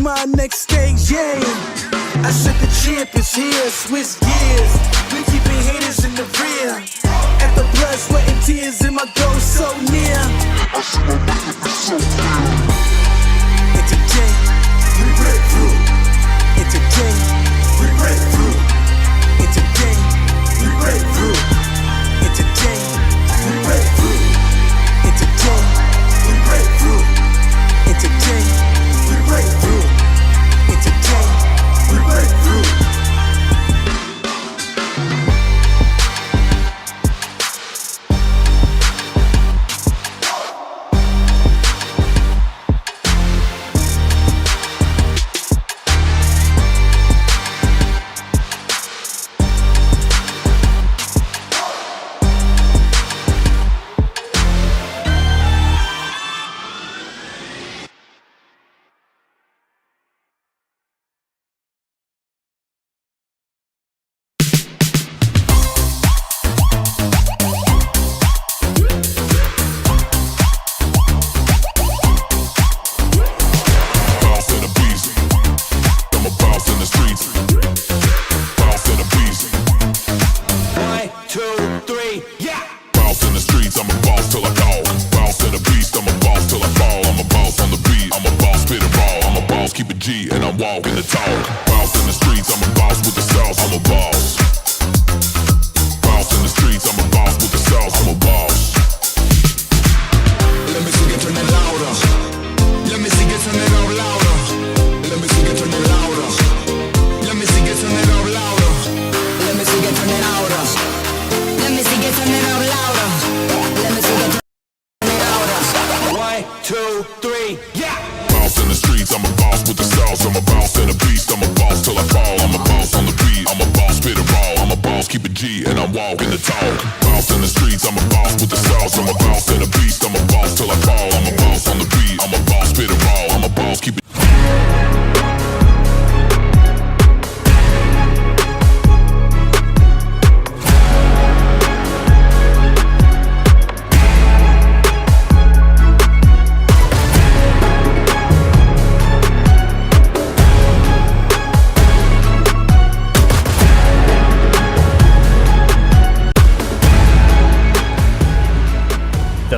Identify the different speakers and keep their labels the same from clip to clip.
Speaker 1: my next stage, yeah. I said the champ is here, switch gears. We keeping haters in the rear. At the blood, sweat, and tears, and my goal so near. I see my life is so clear. And today, we break through. And today, we break through. And today, we break through. And today, we break through. And today, we break through. And today, we break through. And today, we break through.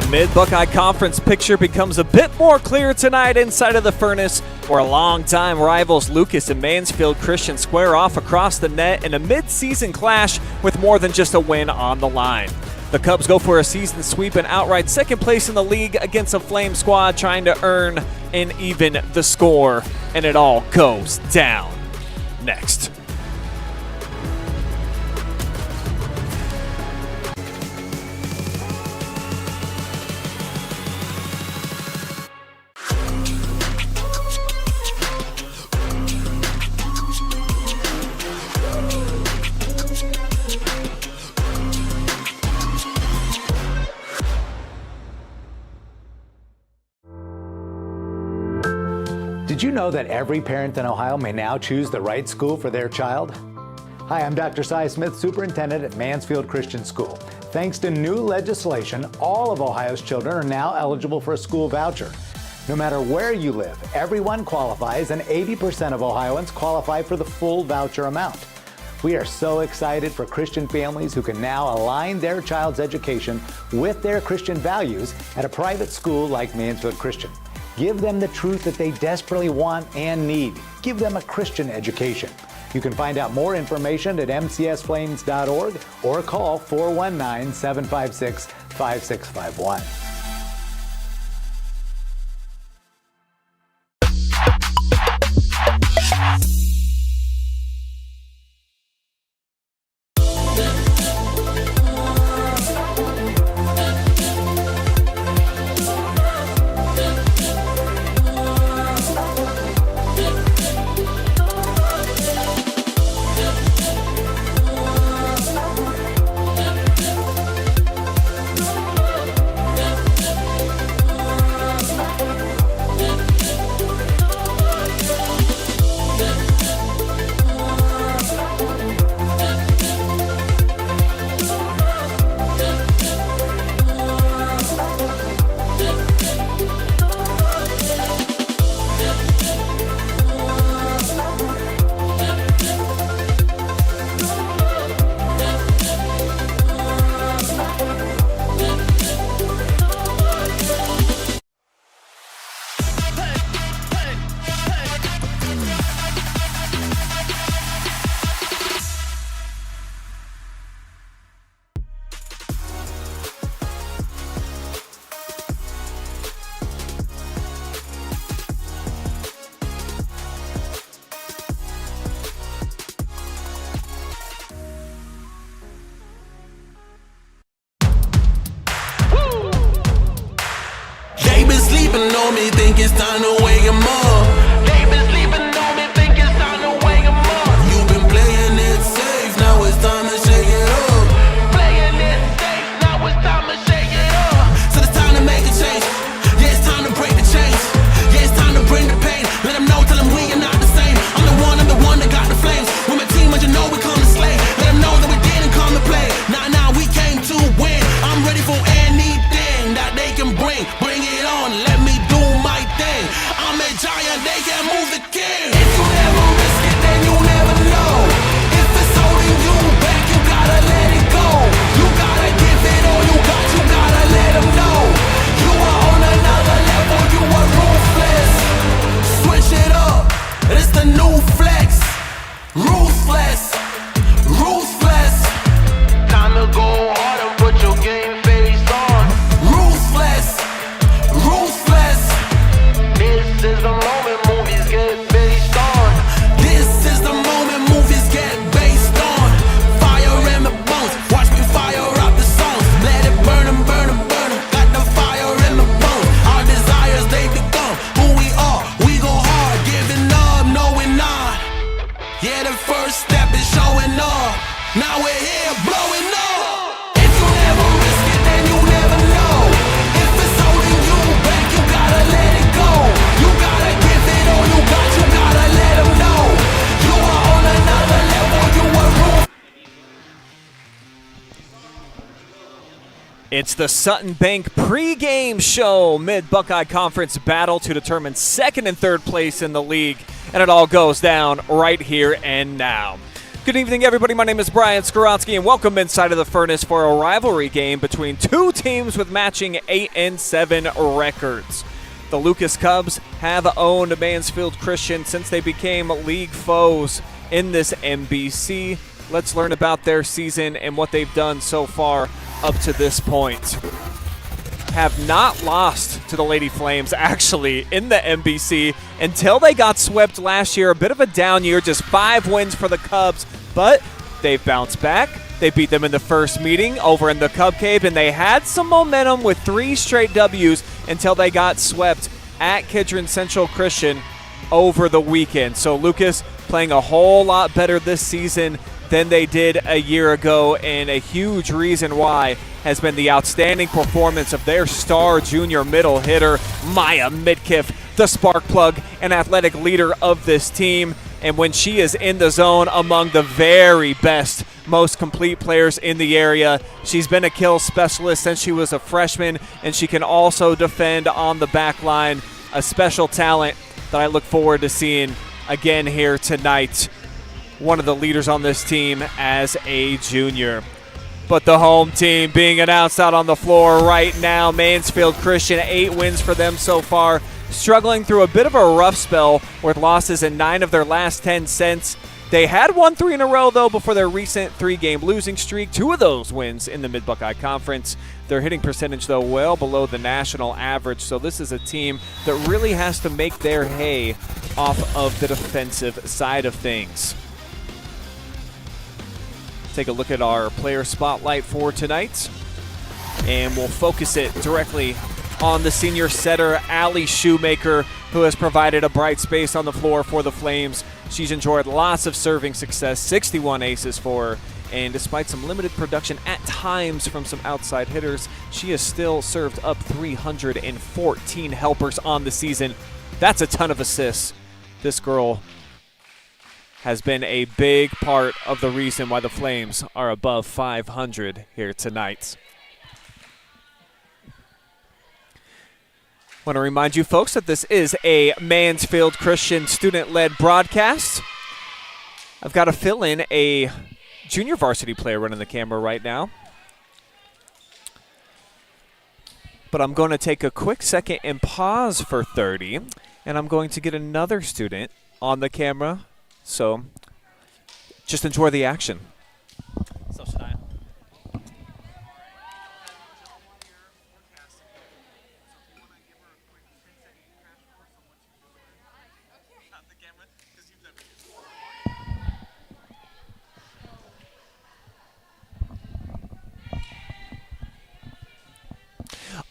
Speaker 2: Mid-Buckeye Conference picture becomes a bit more clear tonight inside of the Furnace, where longtime rivals Lucas and Mansfield Christian square off across the net in a mid-season clash with more than just a win on the line. The Cubs go for a season sweep and outright second place in the league against a Flame squad trying to earn and even the score, and it all goes down next.
Speaker 3: Did you know that every parent in Ohio may now choose the right school for their child? Hi, I'm Dr. Cy Smith, Superintendent at Mansfield Christian School. Thanks to new legislation, all of Ohio's children are now eligible for a school voucher. No matter where you live, everyone qualifies, and 80% of Ohioans qualify for the full voucher amount. We are so excited for Christian families who can now align their child's education with their Christian values at a private school like Mansfield Christian. Give them the truth that they desperately want and need. Give them a Christian education. You can find out more information at mcsflames.org or call 419-756-5651.
Speaker 1: think it's time to wake 'em up. They've been sleeping on me, think it's time to wake 'em up. You've been playing it safe, now it's time to shake it up. Playing it safe, now it's time to shake it up. So it's time to make a change. Yeah, it's time to break the chains. Yeah, it's time to bring the pain. Let them know, tell them we are not the same. I'm the one that got the flames. With my team, you know we come to slay. Let them know that we didn't come to play. Nah, we came to win. I'm ready for anything that they can bring. Bring it on, let me do my thing. I'm a giant, they can't move the king. If you never risk it, then you never know. If it's holding you back, you gotta let it go. You gotta give it all you got, you gotta let them know. You are on another level, you are ruthless. Switch it up, it's the new flex. Ruthless, ruthless. Time to go hard and put your game face on. Ruthless, ruthless. This is the moment movies get based on. This is the moment movies get based on. Fire in the bones, watch me fire up the songs. Let it burn 'em, burn 'em, burn 'em. Got the fire in the bones. Our desires, they become who we are. We go hard, giving up, no we're not. Yeah, the first step is showing up. Now we're here, blowing up. If you never risk it, then you never know. If it's holding you back, you gotta let it go. You gotta give it all you got, you gotta let them know. You are on another level, you are ruthless.
Speaker 2: It's the Sutton Bank pregame show, Mid-Buckeye Conference battle to determine second and third place in the league, and it all goes down right here and now. Good evening, everybody. My name is Brian Skoronsky, and welcome inside of the Furnace for a rivalry game between two teams with matching 8-7 records. The Lucas Cubs have owned Mansfield Christian since they became league foes in this MBC. Let's learn about their season and what they've done so far up to this point. Have not lost to the Lady Flames, actually, in the MBC until they got swept last year. A bit of a down year, just 5 wins for the Cubs, but they've bounced back. They beat them in the first meeting over in the Cub Cave, and they had some momentum with 3 straight W's until they got swept at Kidron Central Christian over the weekend. So Lucas playing a whole lot better this season than they did a year ago, and a huge reason why has been the outstanding performance of their star junior middle hitter, Maya Midkiff, the spark plug and athletic leader of this team. And when she is in the zone, among the very best, most complete players in the area. She's been a kill specialist since she was a freshman, and she can also defend on the back line. A special talent that I look forward to seeing again here tonight. One of the leaders on this team as a junior. But the home team being announced out on the floor right now. Mansfield Christian, 8 wins for them so far. Struggling through a bit of a rough spell with losses in 9 of their last 10 since. They had won 3 in a row, though, before their recent 3-game losing streak. 2 of those wins in the Mid-Buckeye Conference. Their hitting percentage, though, well below the national average. So this is a team that really has to make their hay off of the defensive side of things. Take a look at our player spotlight for tonight, and we'll focus it directly on the senior setter, Allie Shoemaker, who has provided a bright space on the floor for the Flames. She's enjoyed lots of serving success, 61 aces for her, and despite some limited production at times from some outside hitters, she has still served up 314 helpers on the season. That's a ton of assists. This girl has been a big part of the reason why the Flames are above 500 here tonight. Want to remind you folks that this is a Mansfield Christian student-led broadcast. I've got to fill in a junior varsity player running the camera right now. But I'm going to take a quick second and pause for 30, and I'm going to get another student on the camera. So just enjoy the action. So should I?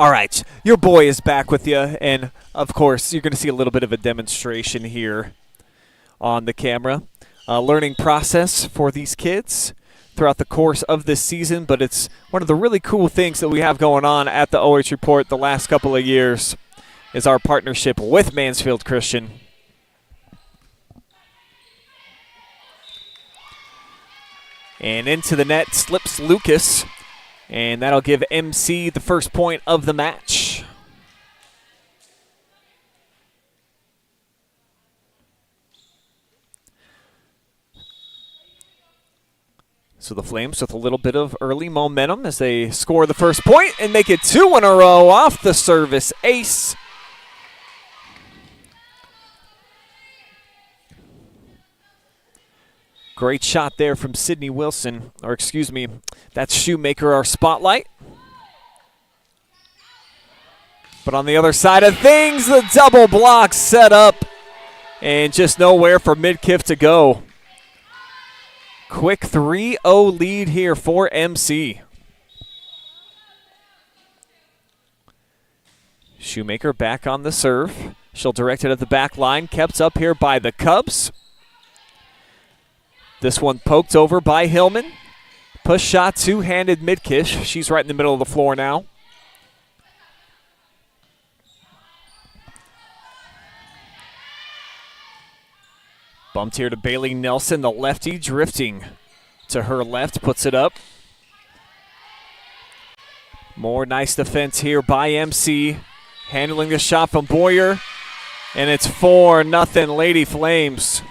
Speaker 2: All right, your boy is back with you, and of course, you're going to see a little bit of a demonstration here on the camera. Learning process for these kids throughout the course of this season, but it's one of the really cool things that we have going on at the OH Report the last couple of years is our partnership with Mansfield Christian. And into the net slips Lucas, and that'll give MC the first point of the match. So the Flames with a little bit of early momentum as they score the first point and make it 2 in a row off the service ace. Great shot there from Sydney Wilson, or excuse me, that's Shoemaker, our spotlight. But on the other side of things, the double block set up and just nowhere for Midkiff to go. Quick 3-0 lead here for MC. Shoemaker back on the serve. She'll direct it at the back line, kept up here by the Cubs. This one poked over by Hillman. Push shot, two-handed Midkiff. She's right in the middle of the floor now. Bumped here to Bailey Nelson, the lefty, drifting to her left, puts it up. More nice defense here by MC. Handling the shot from Boyer. And it's 4-0 Lady Flames.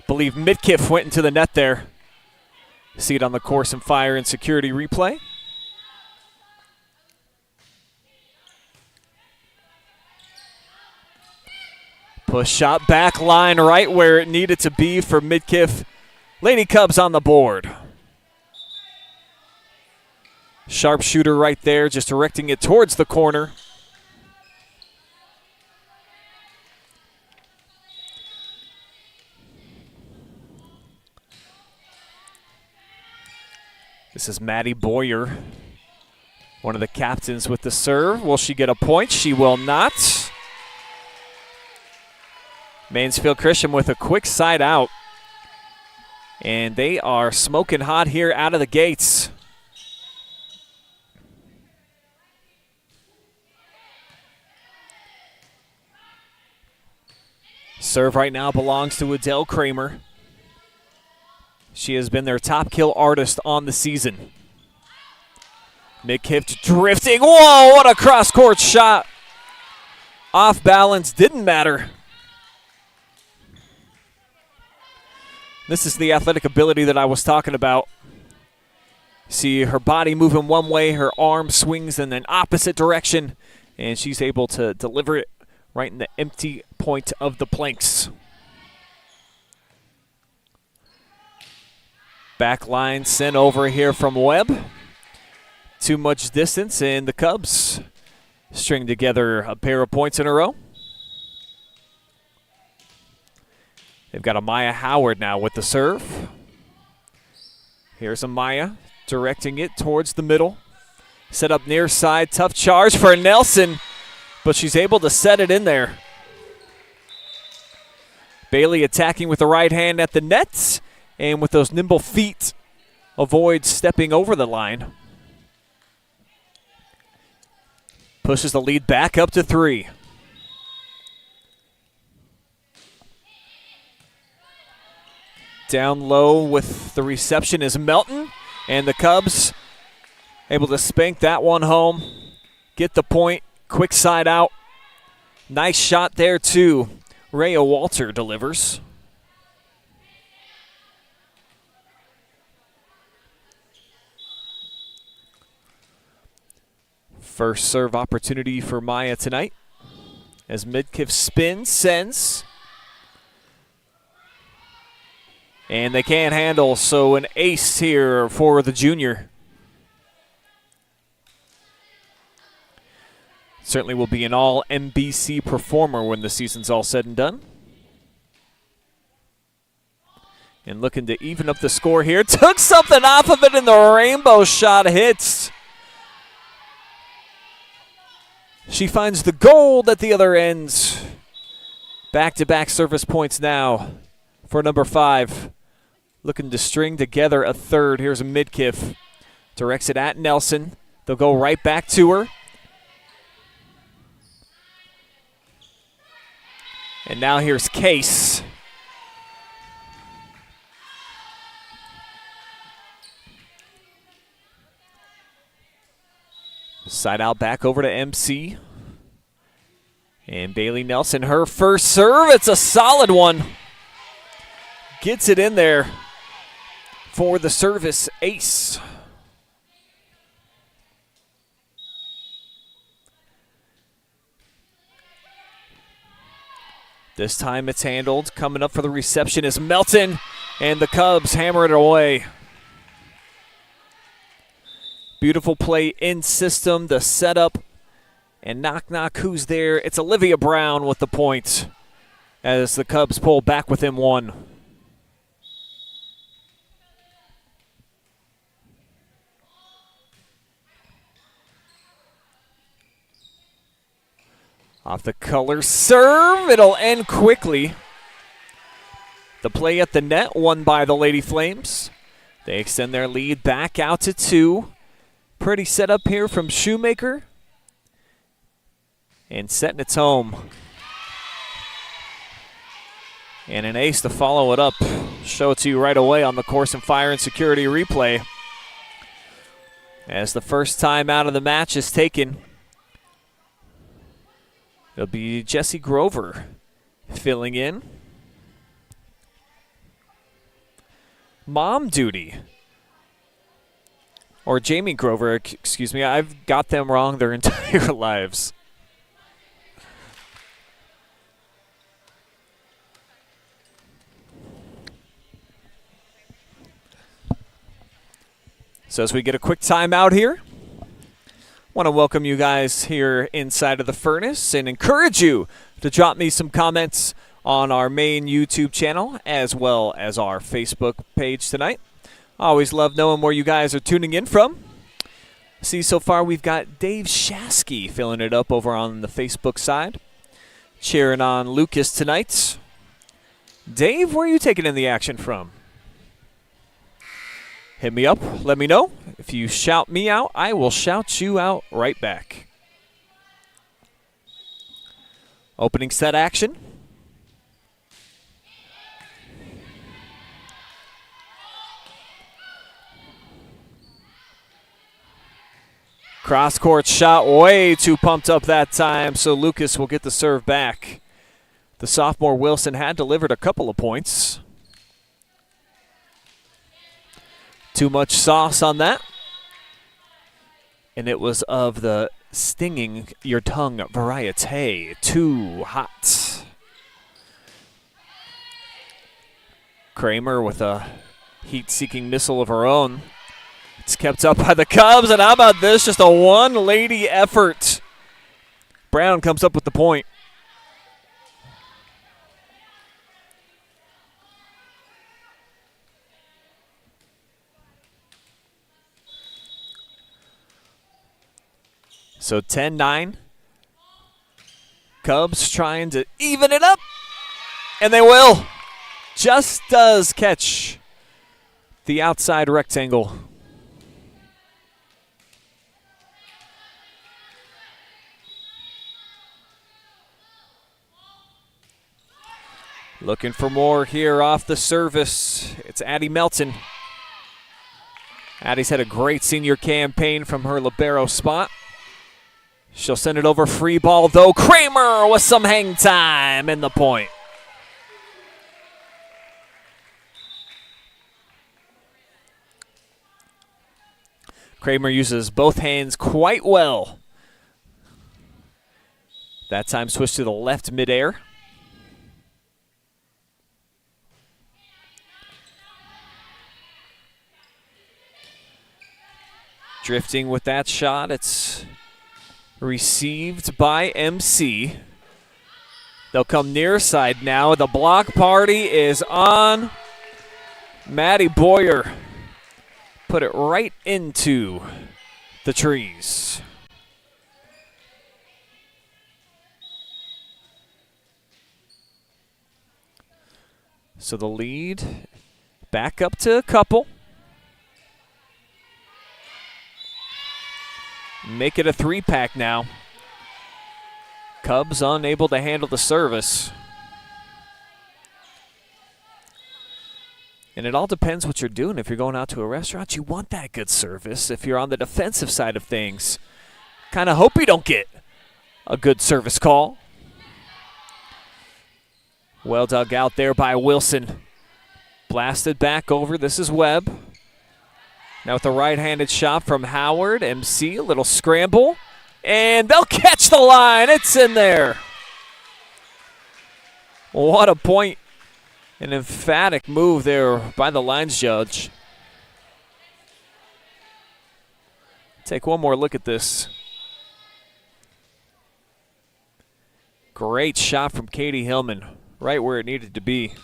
Speaker 2: Believe Midkiff went into the net there. See it on the Koorsen Fire and Security replay. Push shot back line right where it needed to be for Midkiff. Lady Cubs on the board. Sharpshooter right there, just directing it towards the corner. This is Maddie Boyer, one of the captains with the serve. Will she get a point? She will not. Mansfield Christian with a quick side out. And they are smoking hot here out of the gates. Serve right now belongs to Adele Kramer. She has been their top kill artist on the season. Midkiff drifting. Whoa, what a cross-court shot. Off balance, didn't matter. This is the athletic ability that I was talking about. See her body moving one way, her arm swings in an opposite direction, and she's able to deliver it right in the empty point of the planks. Back line sent over here from Webb. Too much distance, and the Cubs string together a pair of points in a row. They've got Amaya Howard now with the serve. Here's Amaya directing it towards the middle. Set up near side, tough charge for Nelson, but she's able to set it in there. Bailey attacking with the right hand at the net, and with those nimble feet, avoids stepping over the line. Pushes the lead back up to 3. Down low with the reception is Melton, and the Cubs able to spank that one home. Get the point, quick side out. Nice shot there too. Rhea Walter delivers. First serve opportunity for Maya tonight. As Midkiff spins, sends. And they can't handle, so an ace here for the junior. Certainly will be an all-MBC performer when the season's all said and done. And looking to even up the score here. Took something off of it, and the rainbow shot hits. She finds the gold at the other end. Back-to-back service points now for number 5. Looking to string together a third. Here's a mid-kiff. Directs it at Nelson. They'll go right back to her. And now here's Case. Side out back over to MC. And Bailey Nelson, her first serve. It's a solid one. Gets it in there for the service ace. This time it's handled. Coming up for the reception is Melton, and the Cubs hammer it away. Beautiful play in system, the setup, and knock, who's there? It's Olivia Brown with the point as the Cubs pull back within 1. Off the color serve, it'll end quickly. The play at the net won by the Lady Flames. They extend their lead back out to 2. Pretty setup here from Shoemaker. And setting its home. And an ace to follow it up. Show it to you right away on the Koorsen Fire and Security replay. As the first time out of the match is taken. It'll be Jesse Grover filling in. Mom duty. Or Jamie Grover, excuse me. I've got them wrong their entire lives. So as we get a quick timeout here, want to welcome you guys here inside of the furnace and encourage you to drop me some comments on our main YouTube channel as well as our Facebook page tonight. I always love knowing where you guys are tuning in from. See, so far we've got Dave Shasky filling it up over on the Facebook side, cheering on Lucas tonight. Dave, where are you taking in the action from? Hit me up. Let me know. If you shout me out, I will shout you out right back. Opening set action. Cross-court shot way too pumped up that time, so Lucas will get the serve back. The sophomore Wilson had delivered a couple of points. Too much sauce on that. And it was of the stinging your tongue variety. Too hot. Kramer with a heat-seeking missile of her own. It's kept up by the Cubs, and how about this? Just a one-lady effort. Brown comes up with the point. So 10-9. Cubs trying to even it up. And they will. Just does catch the outside rectangle. Looking for more here off the service. It's Addie Melton. Addie's had a great senior campaign from her libero spot. She'll send it over, free ball though. Kramer with some hang time in the point. Kramer uses both hands quite well. That time switched to the left midair. Drifting with that shot, it's received by MC. They'll come near side now. The block party is on. Maddie Boyer put it right into the trees. So the lead back up to a couple. Make it a 3-pack now. Cubs unable to handle the service. And it all depends what you're doing. If you're going out to a restaurant, you want that good service. If you're on the defensive side of things, kind of hope you don't get a good service call. Well dug out there by Wilson. Blasted back over. This is Webb. Now with a right-handed shot from Howard. MC, a little scramble. And they'll catch the line. It's in there. What a point. An emphatic move there by the lines judge. Take one more look at this. Great shot from Katie Hillman. Right where it needed to be.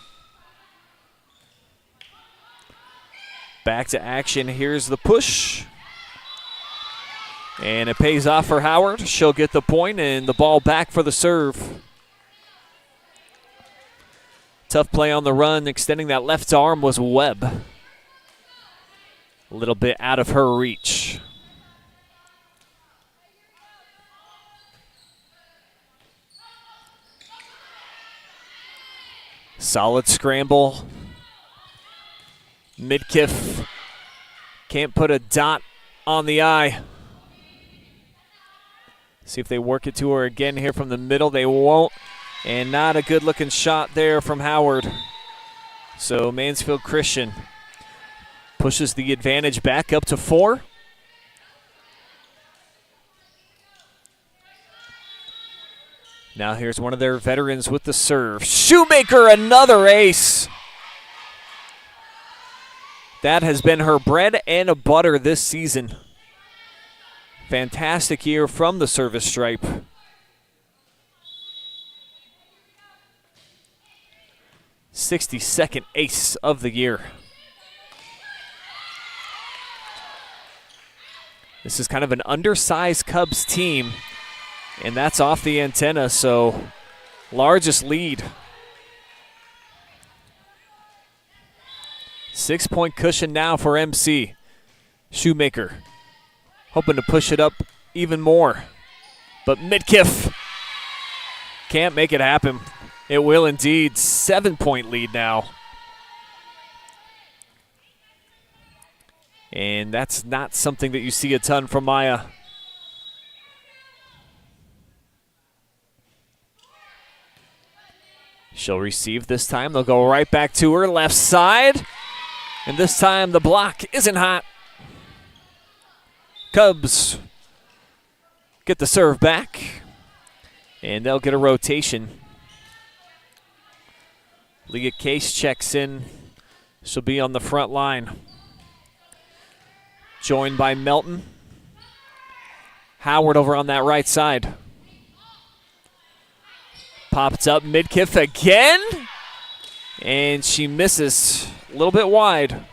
Speaker 2: Back to action. Here's the push. And it pays off for Howard. She'll get the point and the ball back for the serve. Tough play on the run. Extending that left arm was Webb. A little bit out of her reach. Solid scramble. Midkiff can't put a dot on the I. See if they work it to her again here from the middle. They won't. And not a good looking shot there from Howard. So Mansfield Christian pushes the advantage back up to 4. Now here's one of their veterans with the serve. Shoemaker, another ace. That has been her bread and butter this season. Fantastic year from the service stripe. '62nd ace of the year. This is kind of an undersized Cubs team, and that's off the antenna, so largest lead. 6-point cushion now for MC. Shoemaker hoping to push it up even more, but Midkiff can't make it happen. It will indeed. 7-point lead now. And that's not something that you see a ton from Maya. She'll receive this time. They'll go right back to her left side. And this time the block isn't hot. Cubs get the serve back. And they'll get a rotation. Leah Case checks in. She'll be on the front line. Joined by Melton. Howard over on that right side. Popped up Midkiff again. And she misses a little bit wide.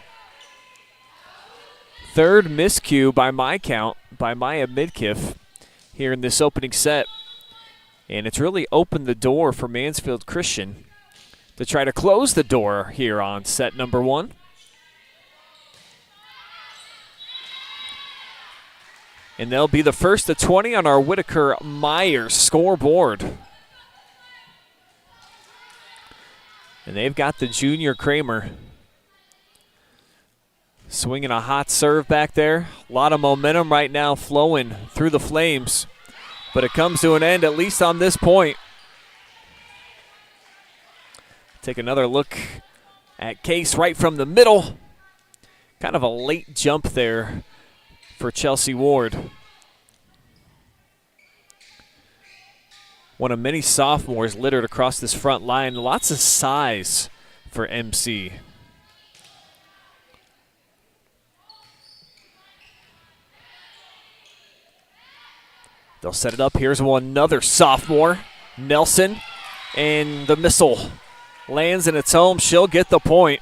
Speaker 2: Third miscue by my count by Maya Midkiff here in this opening set. And it's really opened the door for Mansfield Christian to try to close the door here on set number 1. And they'll be the first to 20 on our Whitaker Myers scoreboard. And they've got the junior Kramer swinging a hot serve back there. A lot of momentum right now flowing through the Flames. But it comes to an end, at least on this point. Take another look at Case right from the middle. Kind of a late jump there for Chelsea Ward. One of many sophomores littered across this front line. Lots of size for MC. They'll set it up. Here's another sophomore, Nelson. And the missile lands in its home. She'll get the point.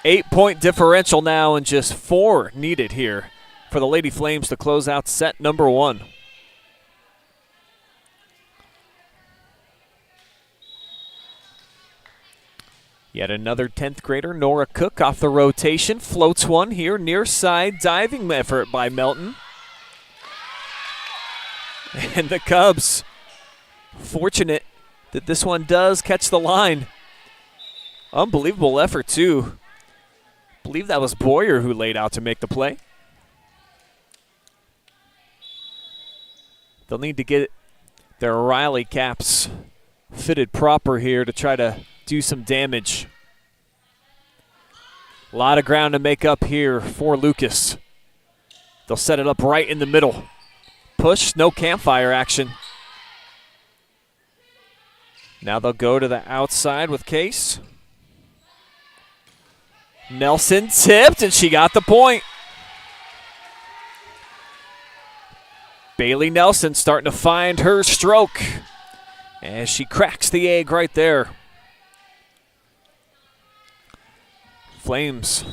Speaker 2: 8-point differential now and just 4 needed here for the Lady Flames to close out set number 1. Yet another 10th grader, Nora Cook, off the rotation. Floats one here, near side. Diving effort by Melton. And the Cubs, fortunate that this one does catch the line. Unbelievable effort, too. I believe that was Boyer who laid out to make the play. They'll need to get their Riley caps fitted proper here to try to do some damage. A lot of ground to make up here for Lucas. They'll set it up right in the middle. Push, no campfire action. Now they'll go to the outside with Case. Nelson tipped, and she got the point. Bailey Nelson starting to find her stroke as she cracks the egg right there. Flames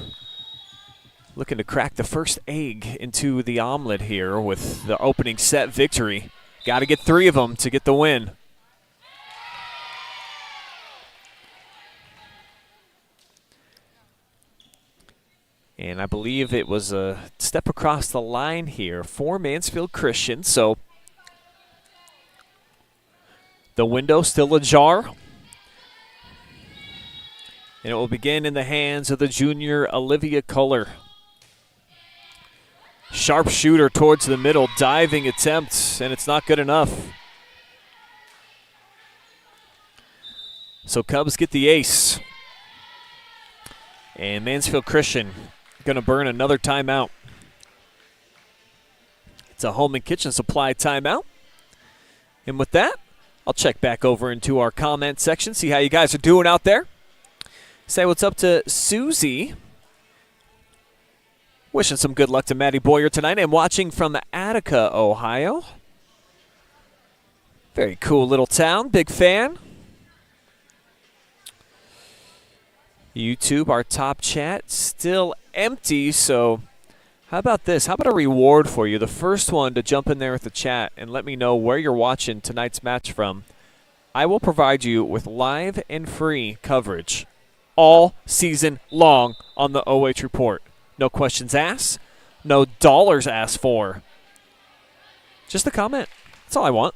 Speaker 2: looking to crack the first egg into the omelet here with the opening set victory. Got to get 3 of them to get the win. And I believe it was a step across the line here for Mansfield Christian. So the window still ajar. And it will begin in the hands of the junior Olivia Culler. Sharpshooter towards the middle, diving attempt, and it's not good enough. So Cubs get the ace. And Mansfield Christian going to burn another timeout. It's a home and kitchen supply timeout. And with that, I'll check back over into our comment section, see how you guys are doing out there. Say what's up to Susie. Wishing some good luck to Maddie Boyer tonight. And watching from Attica, Ohio. Very cool little town. Big fan. YouTube, our top chat, still empty. So how about this? How about a reward for you? The first one to jump in there with the chat and let me know where you're watching tonight's match from. I will provide you with live and free coverage all season long on the OH Report. No questions asked, no dollars asked for. Just a comment. That's all I want.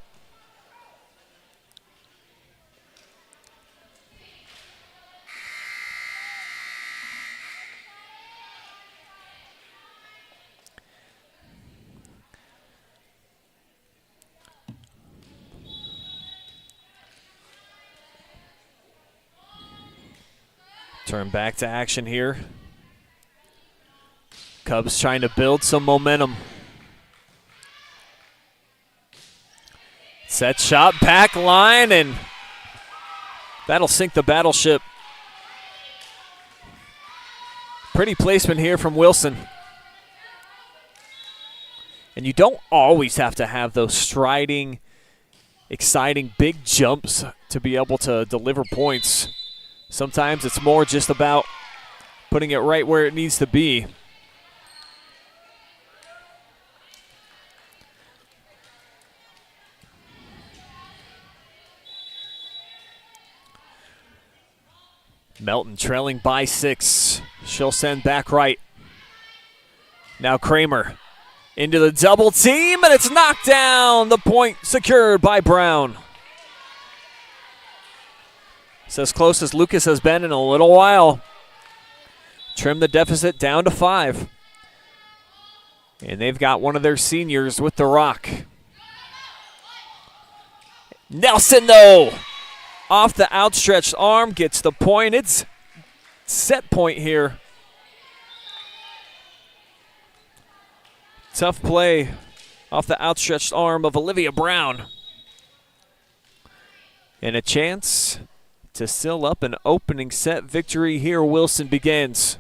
Speaker 2: Turn back to action here. Cubs trying to build some momentum. Set shot, back line, and that'll sink the battleship. Pretty placement here from Wilson. And you don't always have to have those striding, exciting big jumps to be able to deliver points. Sometimes it's more just about putting it right where it needs to be. Melton trailing by 6. She'll send back right. Now Kramer into the double team, and it's knocked down. The point secured by Brown. It's as close as Lucas has been in a little while. Trim the deficit down to 5. And they've got one of their seniors with the rock. Nelson, though, off the outstretched arm, gets the point. It's set point here. Tough play off the outstretched arm of Olivia Brown. And a chance to seal up an opening set victory here. Wilson begins.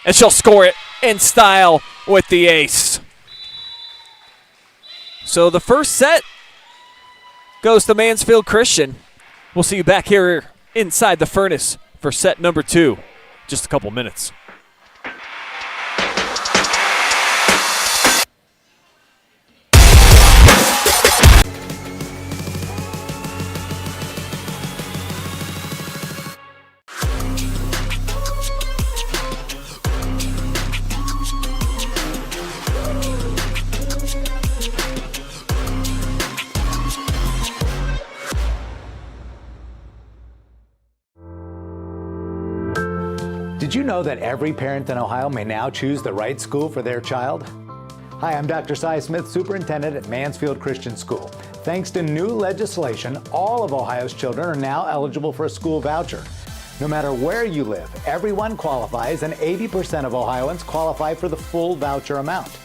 Speaker 2: And she'll score it in style with the ace. So the first set goes to Mansfield Christian. We'll see you back here inside the furnace for set number 2. Just a couple minutes.
Speaker 3: Did you know that every parent in Ohio may now choose the right school for their child? Hi, I'm Dr. Cy Smith, Superintendent at Mansfield Christian School. Thanks to new legislation, all of Ohio's children are now eligible for a school voucher. No matter where you live, everyone qualifies, and 80% of Ohioans qualify for the full voucher amount.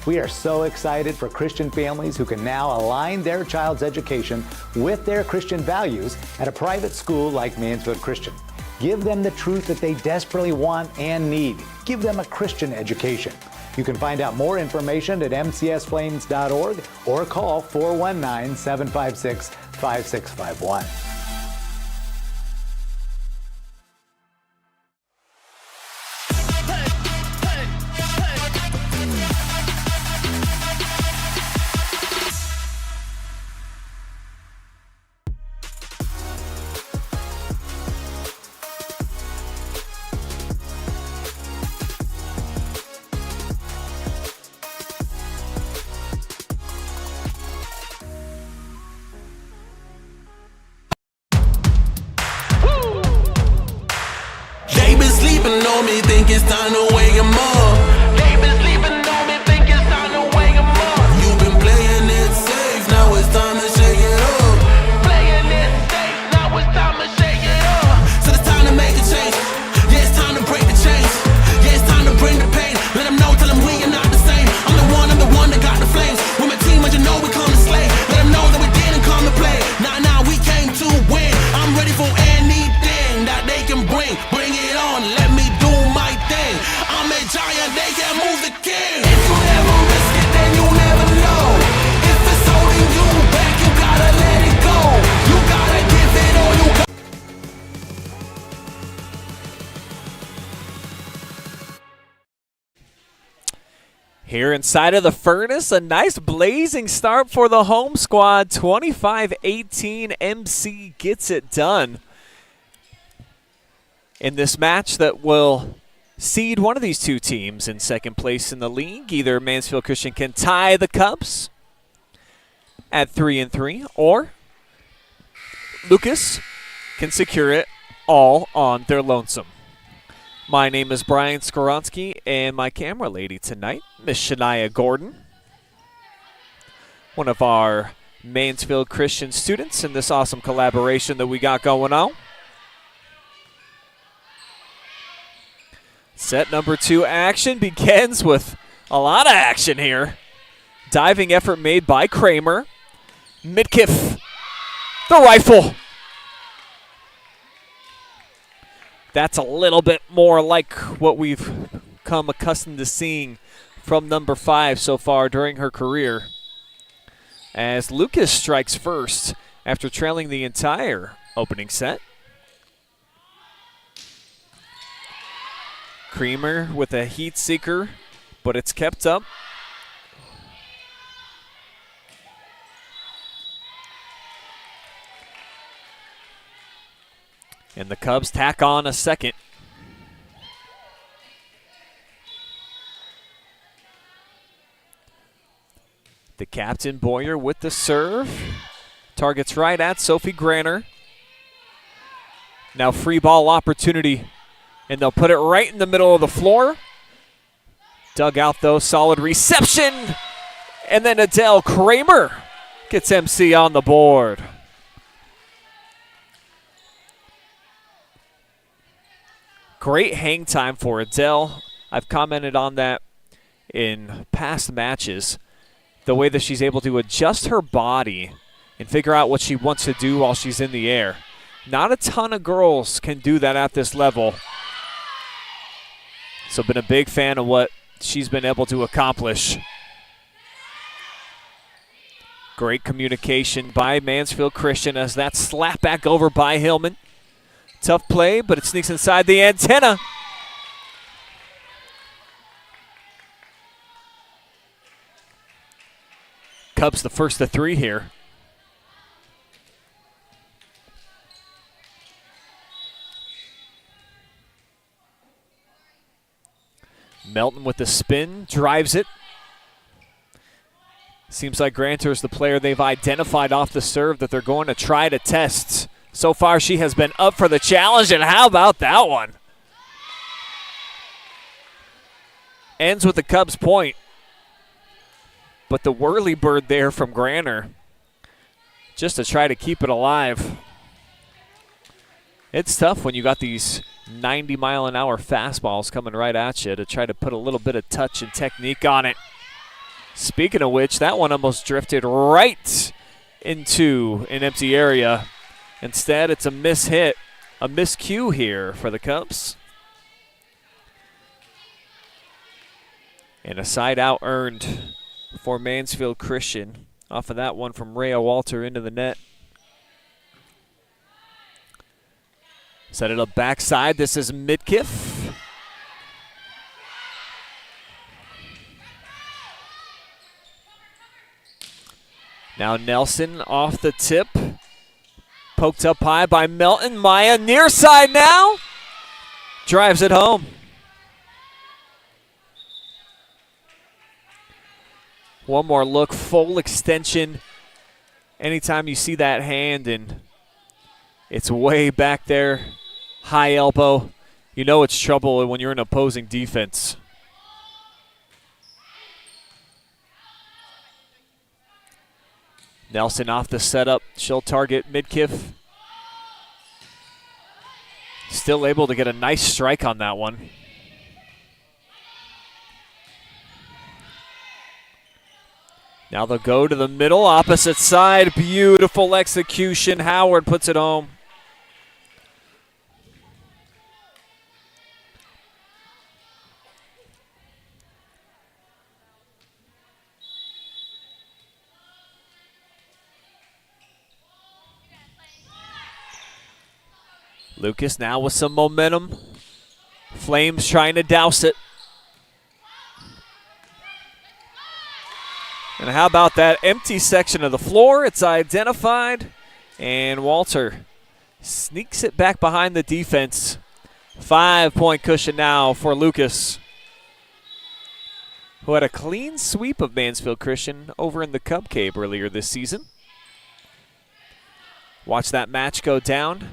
Speaker 3: We are so excited for Christian families who can now align their child's education with their Christian values at a private school like Mansfield Christian. Give them the truth that they desperately want and need. Give them a Christian education. You can find out more information at mcsflames.org or call 419-756-5651.
Speaker 1: On me, think it's time to wake 'em up. They been sleeping on me, think it's time to wake 'em up. You've been playing it safe, now it's time to shake it up. Playing it safe, now it's time to shake it up. So it's time to make a change. Yeah, it's time to break the chains. Yeah, it's time to bring the pain. Let them know, tell them we are not the same. I'm the one that got the flames. With my team, as you know, we come to slay. Let them know that we didn't come to play. Nah, we came to win. I'm ready for anything that they can bring. Bring it on, let me do my thing. I'm a giant, they can move the king. If you never risk it, then you never know. If it's holding you back, you gotta let it go. You gotta give it all you got.
Speaker 2: Here inside of the furnace, a nice blazing start for the home squad. 25-18, MC gets it done in this match that will seed one of these two teams in second place in the league. Either Mansfield Christian can tie the Cubs at 3-3, or Lucas can secure it all on their lonesome. My name is Brian Skoronsky, and my camera lady tonight, Miss Shania Gordon, one of our Mansfield Christian students in this awesome collaboration that we got going on. Set number 2 action begins with a lot of action here. Diving effort made by Kramer. Midkiff, the rifle. That's a little bit more like what we've come accustomed to seeing from number 5 so far during her career. As Lucas strikes first after trailing the entire opening set. Kramer with a heat seeker, but it's kept up. And the Cubs tack on a second. The captain, Boyer, with the serve. Targets right at Sophie Granner. Now free ball opportunity, and they'll put it right in the middle of the floor. Dug out, though, solid reception. And then Adele Kramer gets MC on the board. Great hang time for Adele. I've commented on that in past matches. The way that she's able to adjust her body and figure out what she wants to do while she's in the air. Not a ton of girls can do that at this level. So been a big fan of what she's been able to accomplish. Great communication by Mansfield Christian as that slap back over by Hillman. Tough play, but it sneaks inside the antenna. Cubs the first of 3 here. Melton with the spin, drives it. Seems like Granter is the player they've identified off the serve that they're going to try to test. So far, she has been up for the challenge, and how about that one? ends with the Cubs point. But the whirly-bird there from Granner just to try to keep it alive. It's tough when you got these 90-mile-an-hour fastballs coming right at you to try to put a little bit of touch and technique on it. Speaking of which, that one almost drifted right into an empty area. Instead, it's a mishit, a miscue here for the Cubs. And a side out earned for Mansfield Christian off of that one from Rhea Walter into the net. Set it up backside. This is Midkiff. Now Nelson off the tip. Poked up high by Melton. Maya near side now. Drives it home. One more look, full extension. Anytime you see that hand and it's way back there, high elbow, you know it's trouble when you're in opposing defense. Nelson off the setup. She'll target Midkiff. Still able to get a nice strike on that one. Now they'll go to the middle, opposite side. Beautiful execution. Howard puts it home. Lucas now with some momentum. Flames trying to douse it. And how about that empty section of the floor? It's identified, and Walter sneaks it back behind the defense. 5-point cushion now for Lucas, who had a clean sweep of Mansfield Christian over in the Cub Cave earlier this season. Watch that match go down.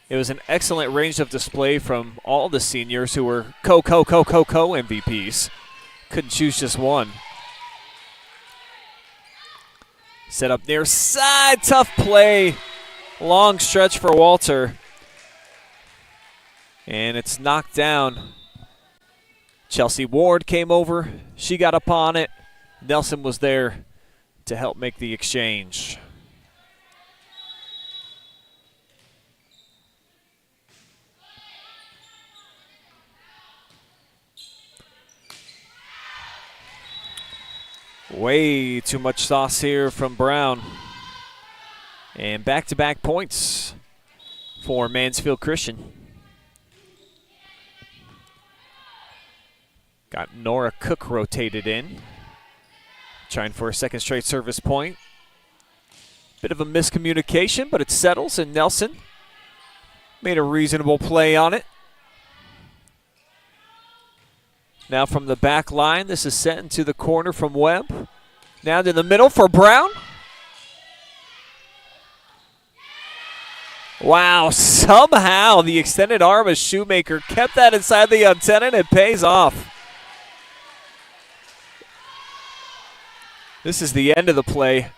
Speaker 2: It was an excellent range of display from all the seniors who were co-MVPs. Couldn't choose just one. Set up near side, tough play. Long stretch for Walter. And it's knocked down. Chelsea Ward came over. She got up on it. Nelson was there to help make the exchange. Way too much sauce here from Brown. And back-to-back points for Mansfield Christian. Got Nora Cook rotated in. Trying for a second straight service point. Bit of a miscommunication, but it settles, and Nelson made a reasonable play on it. Now from the back line, this is sent into the corner from Webb. Now to the middle for Brown. Wow, somehow the extended arm of Shoemaker kept that inside the antenna, and it pays off. This is the end of the play.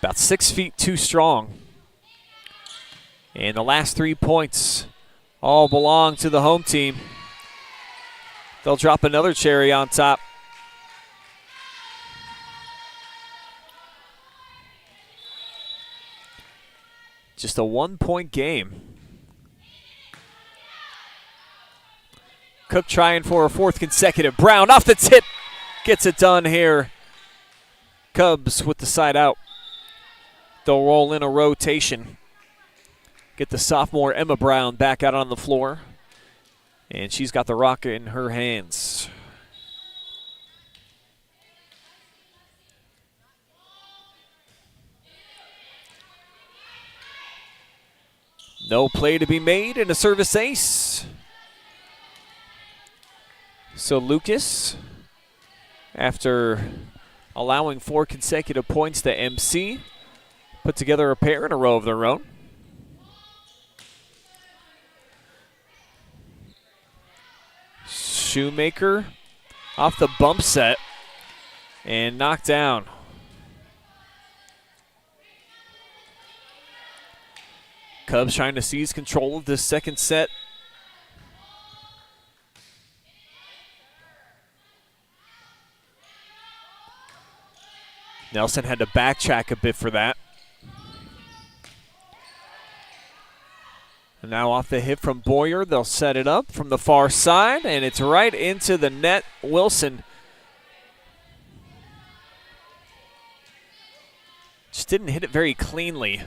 Speaker 2: About 6 feet too strong. And the last 3 points all belong to the home team. They'll drop another cherry on top. Just a 1-point game. Cook trying for a fourth consecutive. Brown off the tip. Gets it done here. Cubs with the side out. They'll roll in a rotation. Get the sophomore Emma Brown back out on the floor. And she's got the rock in her hands. No play to be made and a service ace. So Lucas, after allowing 4 consecutive points to MC, put together a pair in a row of their own. Shoemaker off the bump set and knocked down. Cubs trying to seize control of this second set. Nelson had to backtrack a bit for that. And now off the hit from Boyer, they'll set it up from the far side, and it's right into the net. Wilson just didn't hit it very cleanly.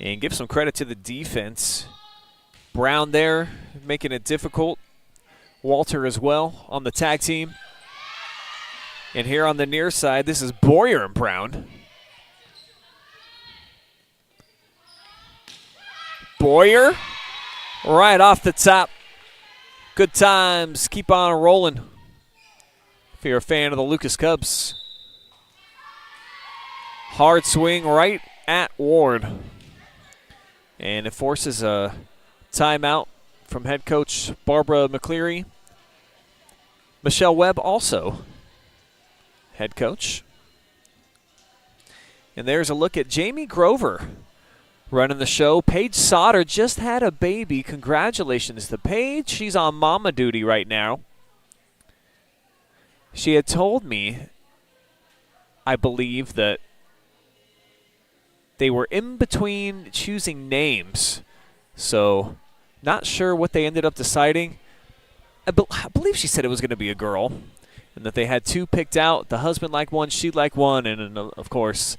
Speaker 2: And give some credit to the defense. Brown there, making it difficult. Walter as well on the tag team. And here on the near side, this is Boyer and Brown. Boyer, right off the top. Good times, keep on rolling. If you're a fan of the Lucas Cubs. Hard swing right at Ward. And it forces a timeout from head coach Barbara McCleary. Michelle Webb also head coach. And there's a look at Jamie Grover running the show. Paige Sauter just had a baby. Congratulations to Paige. She's on mama duty right now. She had told me, I believe, that they were in between choosing names. So, not sure what they ended up deciding. I believe she said it was going to be a girl. And that they had two picked out. The husband liked one, she liked one. And of course,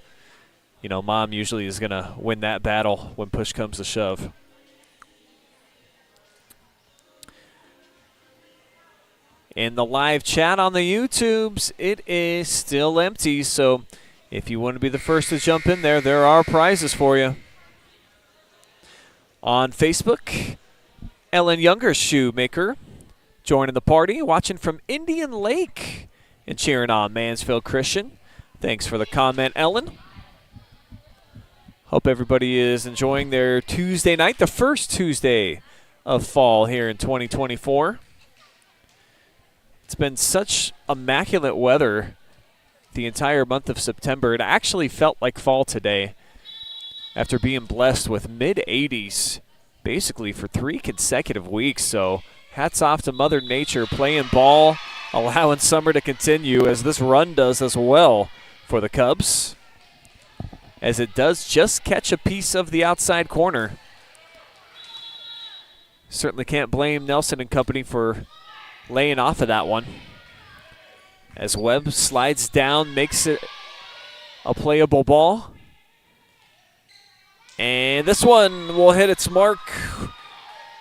Speaker 2: you know, mom usually is going to win that battle when push comes to shove. In the live chat on the YouTubes, it is still empty. So if you want to be the first to jump in there, there are prizes for you. On Facebook, Ellen Younger Shoemaker joining the party, watching from Indian Lake and cheering on Mansfield Christian. Thanks for the comment, Ellen. Hope everybody is enjoying their Tuesday night, the first Tuesday of fall here in 2024. It's been such immaculate weather the entire month of September. It actually felt like fall today after being blessed with mid-80s basically for 3 consecutive weeks. So hats off to Mother Nature playing ball, allowing summer to continue as this run does as well for the Cubs, as it does just catch a piece of the outside corner. Certainly can't blame Nelson and company for laying off of that one. As Webb slides down, makes it a playable ball. And this one will hit its mark.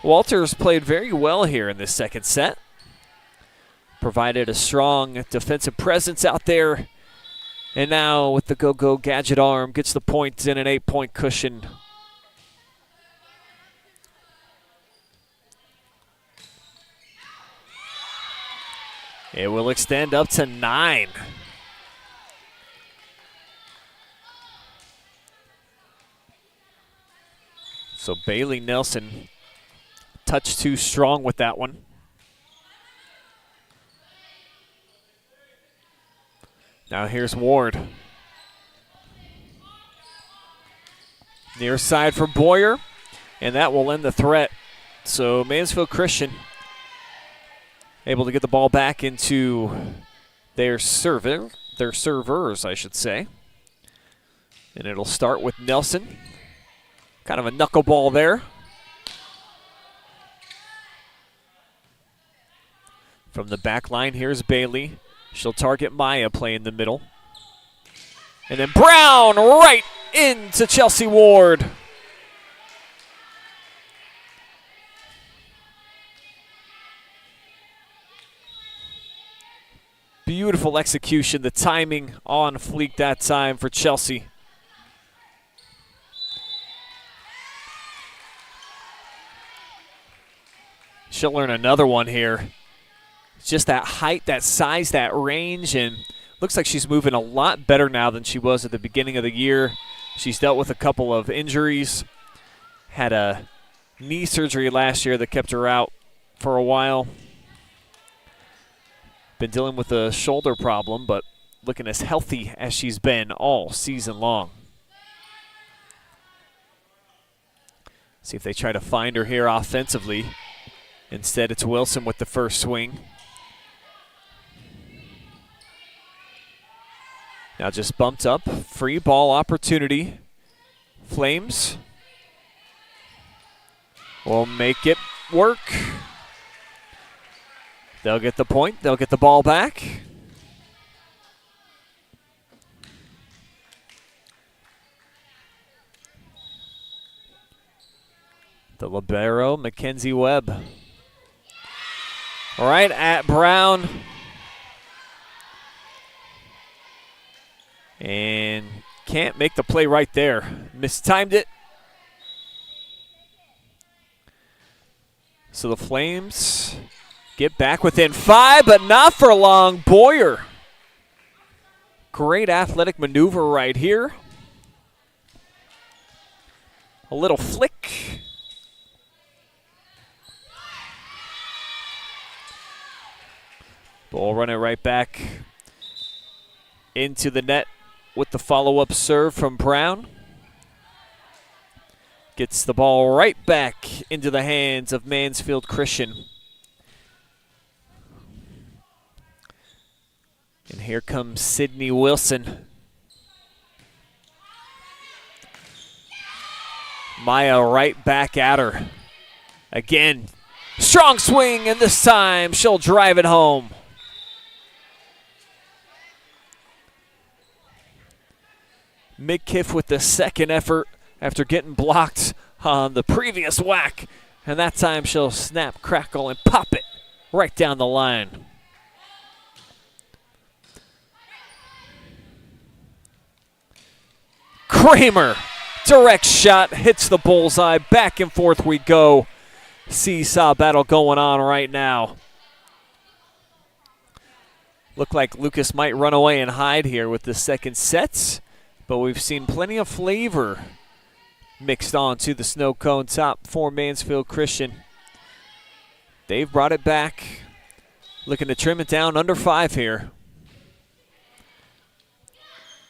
Speaker 2: Walters played very well here in this second set. Provided a strong defensive presence out there. And now with the go-go gadget arm, gets the point in an 8-point cushion. It will extend up to 9. So Bailey Nelson touched too strong with that one. Now here's Ward. Near side for Boyer, and that will end the threat. So Mansfield Christian able to get the ball back into their servers, I should say. And it'll start with Nelson. Kind of a knuckleball there. From the back line, here's Bailey. She'll target Maya, play in the middle. And then Brown right into Chelsea Ward. Beautiful execution, the timing on fleek that time for Chelsea. She'll learn another one here. It's just that height, that size, that range, and looks like she's moving a lot better now than she was at the beginning of the year. She's dealt with a couple of injuries. Had a knee surgery last year that kept her out for a while. been dealing with a shoulder problem, but looking as healthy as she's been all season long. See if they try to find her here offensively. Instead, it's Wilson with the first swing. Now just bumped up, free ball opportunity. Flames will make it work. They'll get the point, they'll get the ball back. The libero, Mackenzie Webb. Right at Brown. And can't make the play right there. Mistimed it. So the Flames get back within 5, but not for long. Boyer. Great athletic maneuver right here. A little flick. Ball running right back into the net with the follow-up serve from Brown. Gets the ball right back into the hands of Mansfield Christian. And here comes Sydney Wilson. Maya right back at her. Again, strong swing, and this time she'll drive it home. Midkiff with the second effort after getting blocked on the previous whack. And that time she'll snap, crackle, and pop it right down the line. Kramer, direct shot, hits the bullseye. Back and forth we go. Seesaw battle going on right now. Look like Lucas might run away and hide here with the second set. But we've seen plenty of flavor mixed onto the snow cone top for Mansfield Christian. They've brought it back. Looking to trim it down under 5 here.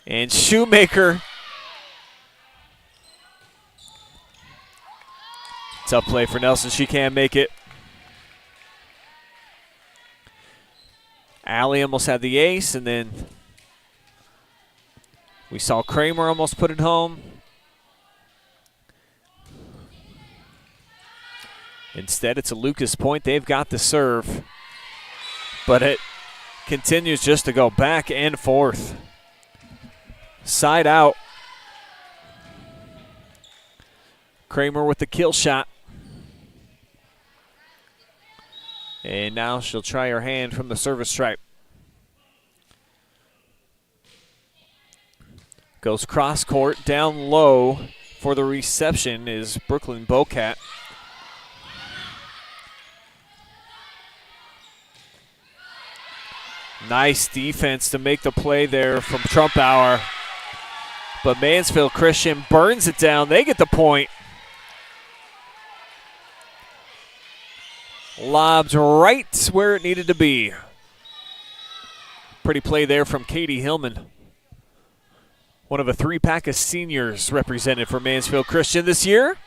Speaker 2: And Shoemaker. Tough play for Nelson. She can't make it. Allie almost had the ace, and then we saw Kramer almost put it home. Instead, it's a Lucas point. They've got the serve. But it continues just to go back and forth. Side out. Kramer with the kill shot. And now she'll try her hand from the service stripe. Goes cross court, down low for the reception is Brooklyn Bocat. Nice defense to make the play there from Trumpauer. But Mansfield Christian burns it down. They get the point. Lobbed right where it needed to be. Pretty play there from Katie Hillman. One of a 3-pack of seniors represented for Mansfield Christian this year.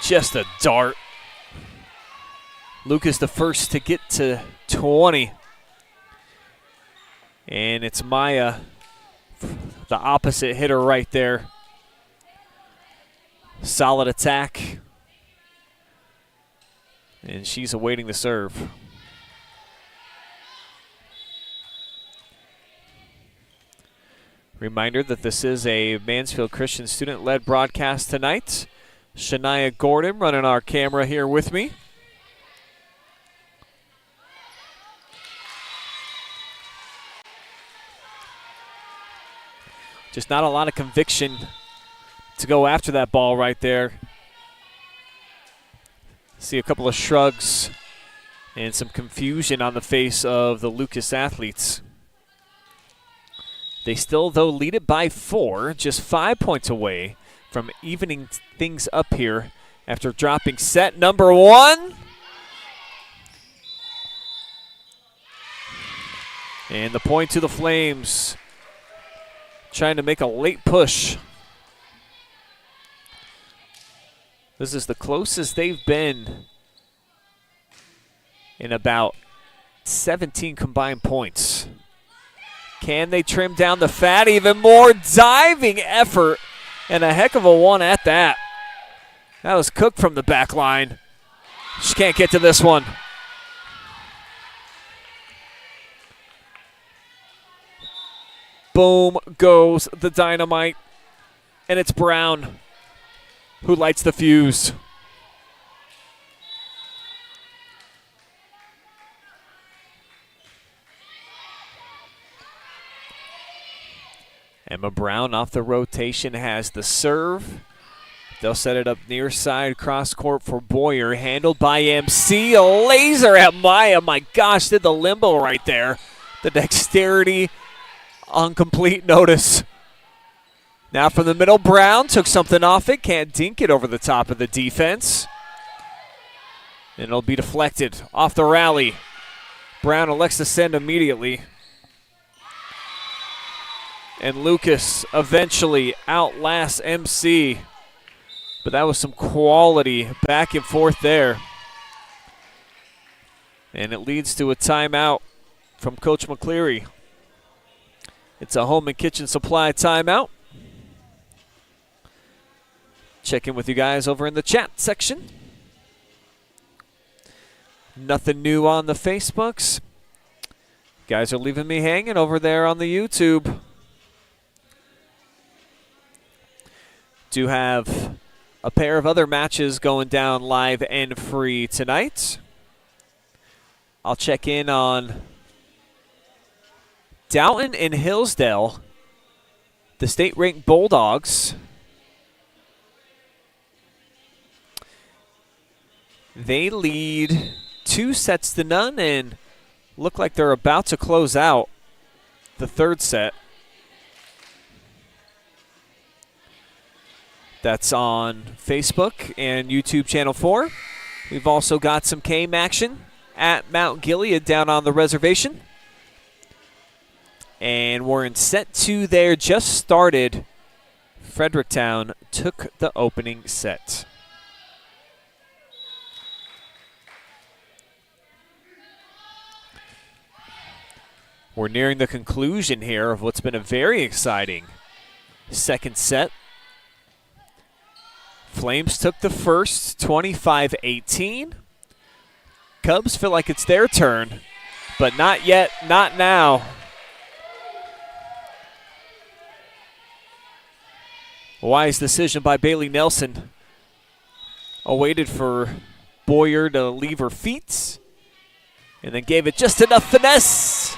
Speaker 2: Just a dart. Lucas the first to get to 20. And it's Maya, the opposite hitter right there. Solid attack. And she's awaiting the serve. Reminder that this is a Mansfield Christian student-led broadcast tonight. Shania Gordon running our camera here with me. Just not a lot of conviction to go after that ball right there. See a couple of shrugs and some confusion on the face of the Lucas athletes. They still, though, lead it by 4, just 5 points away from evening things up here after dropping set number 1. And the point to the Flames. Trying to make a late push. This is the closest they've been in about 17 combined points. Can they trim down the fat even more? Diving effort, and a heck of a one at that. That was Cook from the back line. Just can't get to this one. Boom goes the dynamite, and it's Brown who lights the fuse. Emma Brown off the rotation has the serve. They'll set it up near side, cross court for Boyer, handled by MC. A laser at Maya. My gosh, did the limbo right there. The dexterity on complete notice. Now from the middle, Brown took something off it. Can't dink it over the top of the defense. And it'll be deflected off the rally. Brown elects to send immediately. And Lucas eventually outlasts MC. But that was some quality back and forth there. And it leads to a timeout from Coach McCleary. It's a home and kitchen supply timeout. Check in with you guys over in the chat section. Nothing new on the Facebooks. Guys are leaving me hanging over there on the YouTube. Do have a pair of other matches going down live and free tonight. I'll check in on Downton and Hillsdale, the state-ranked Bulldogs. They lead 2-0 and look like they're about to close out the third set. That's on Facebook and YouTube Channel 4. We've also got some game action at Mount Gilead down on the reservation. And we're in set 2 there, just started. Fredericktown took the opening set. We're nearing the conclusion here of what's been a very exciting second set. Flames took the first, 25-18. Cubs feel like it's their turn, but not yet, not now. Wise decision by Bailey Nelson. Awaited for Boyer to leave her feet, and then gave it just enough finesse.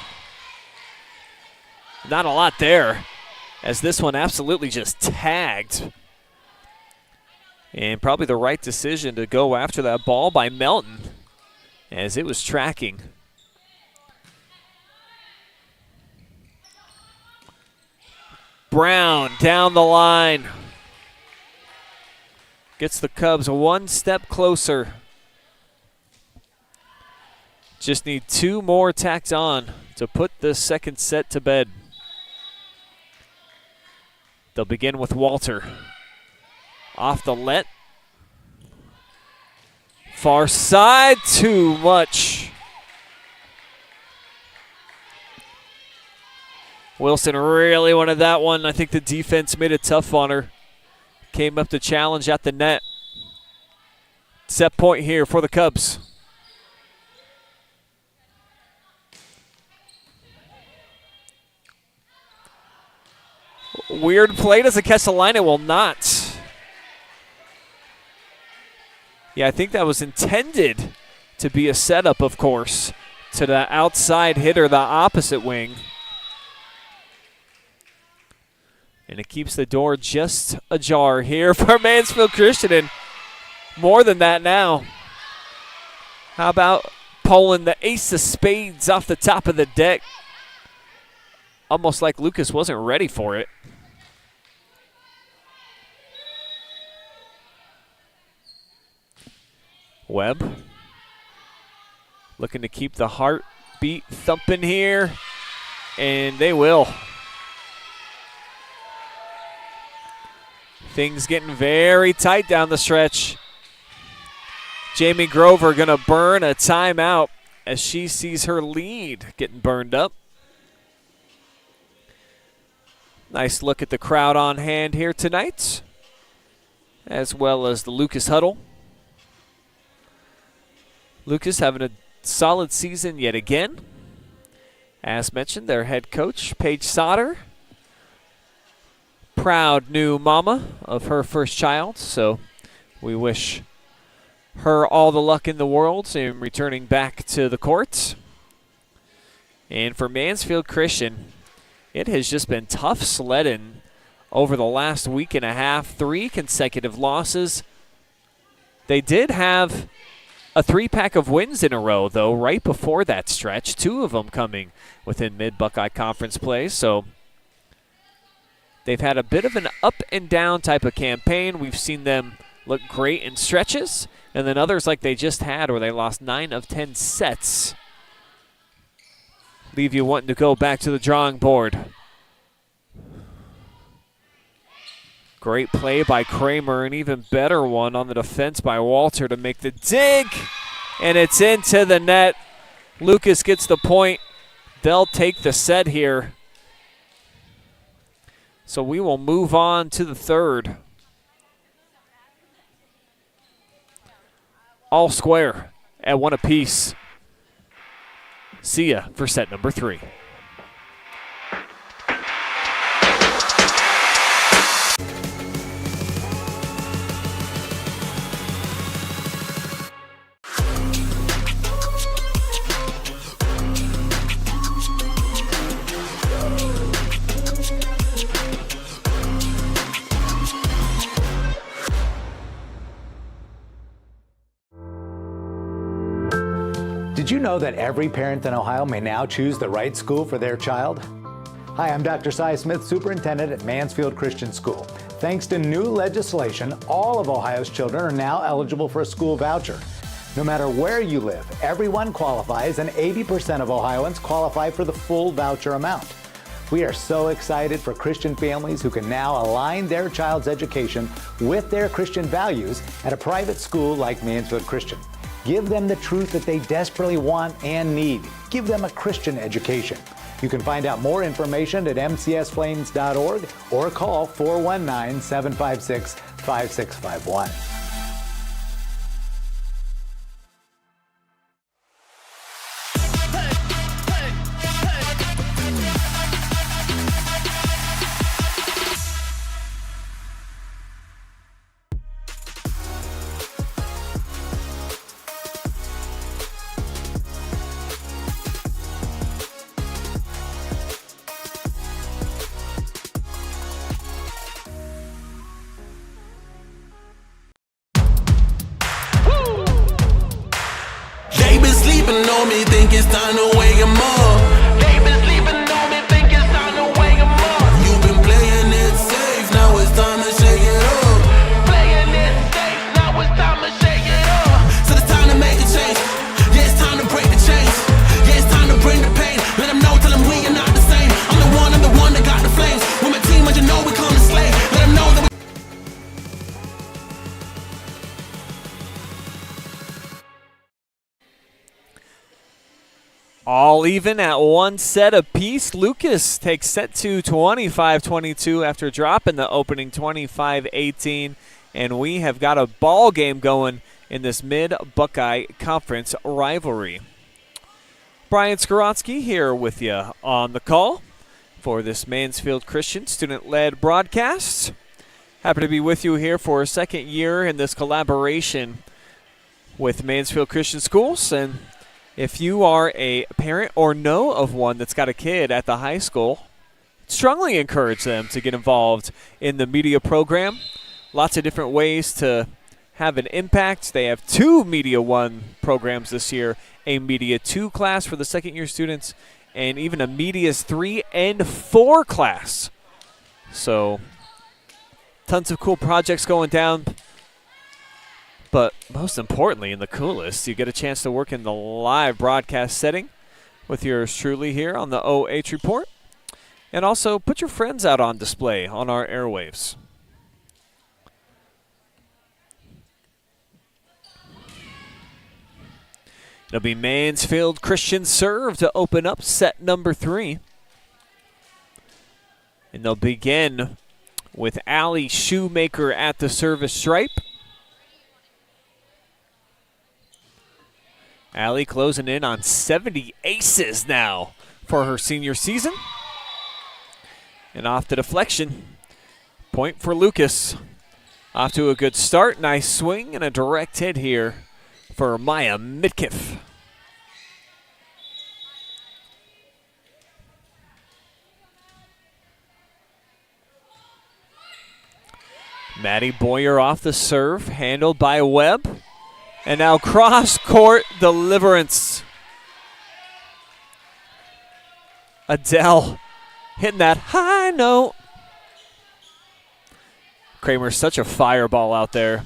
Speaker 2: Not a lot there, as this one absolutely just tagged. And probably the right decision to go after that ball by Melton as it was tracking. Brown down the line. Gets the Cubs one step closer. Just need 2 more tacked on to put this second set to bed. They'll begin with Walter. Off the let. Far side, too much. Wilson really wanted that one. I think the defense made it tough on her. Came up to challenge at the net. Set point here for the Cubs. Weird play. Does it catch the line? It will not. Yeah, I think that was intended to be a setup, of course, to the outside hitter, the opposite wing. And it keeps the door just ajar here for Mansfield Christian, and more than that now. How about pulling the ace of spades off the top of the deck? Almost like Lucas wasn't ready for it. Webb looking to keep the heartbeat thumping here. And they will. Things getting very tight down the stretch. Jamie Grover going to burn a timeout as she sees her lead getting burned up. Nice look at the crowd on hand here tonight, as well as the Lucas huddle. Lucas having a solid season yet again. As mentioned, their head coach, Paige Sauter, proud new mama of her first child, so we wish her all the luck in the world in returning back to the courts. And for Mansfield Christian, it has just been tough sledding over the last week and a half. 3 consecutive losses. They did have a 3-pack of wins in a row, though, right before that stretch. 2 of them coming within Mid-Buckeye Conference play. So they've had a bit of an up-and-down type of campaign. We've seen them look great in stretches, and then others like they just had where they lost 9 of 10 sets. Leave you wanting to go back to the drawing board. Great play by Kramer, an even better one on the defense by Walter to make the dig, and it's into the net. Lucas gets the point. They'll take the set here. So we will move on to the third. All square at 1 apiece. See ya for set number 3.
Speaker 3: Did you know that every parent in Ohio may now choose the right school for their child? Hi, I'm Dr. Cy Smith, Superintendent at Mansfield Christian School. Thanks to new legislation, all of Ohio's children are now eligible for a school voucher. No matter where you live, everyone qualifies, and 80% of Ohioans qualify for the full voucher amount. We are so excited for Christian families who can now align their child's education with their Christian values at a private school like Mansfield Christian. Give them the truth that they desperately want and need. Give them a Christian education. You can find out more information at mcsflames.org or call 419-756-5651.
Speaker 1: Think it's time to wake 'em up. They been sleeping on me, think it's time to wake 'em up. You've been playing it safe, now it's time to shake it up. Playing it safe, now it's time to shake it up. So it's time to make a change. Yeah, it's time to break the chains. Yeah, it's time to bring the pain. Let them know, tell them we are not the same. I'm the one that got the flames. With my team, as you know, we come to slay. Let them know that we
Speaker 2: all even at 1 set apiece. Lucas takes set 2, 25-22 after dropping the opening 25-18. And we have got a ball game going in this Mid-Buckeye Conference rivalry. Brian Skorotsky here with you on the call for this Mansfield Christian student-led broadcast. Happy to be with you here for a second year in this collaboration with Mansfield Christian Schools. And if you are a parent or know of one that's got a kid at the high school, strongly encourage them to get involved in the media program. Lots of different ways to have an impact. They have 2 Media 1 programs this year, a Media 2 class for the second-year students, and even a Medias 3 and 4 class. So tons of cool projects going down. But most importantly, and the coolest, you get a chance to work in the live broadcast setting with yours truly here on the OH Report. And also put your friends out on display on our airwaves. It'll be Mansfield Christian serve to open up set number 3. And they'll begin with Allie Shoemaker at the service stripe. Allie closing in on 70 aces now for her senior season. And off the deflection, point for Lucas. Off to a good start, nice swing and a direct hit here for Maya Midkiff. Maddie Boyer off the serve, handled by Webb. And now cross-court deliverance. Adele hitting that high note. Kramer's such a fireball out there.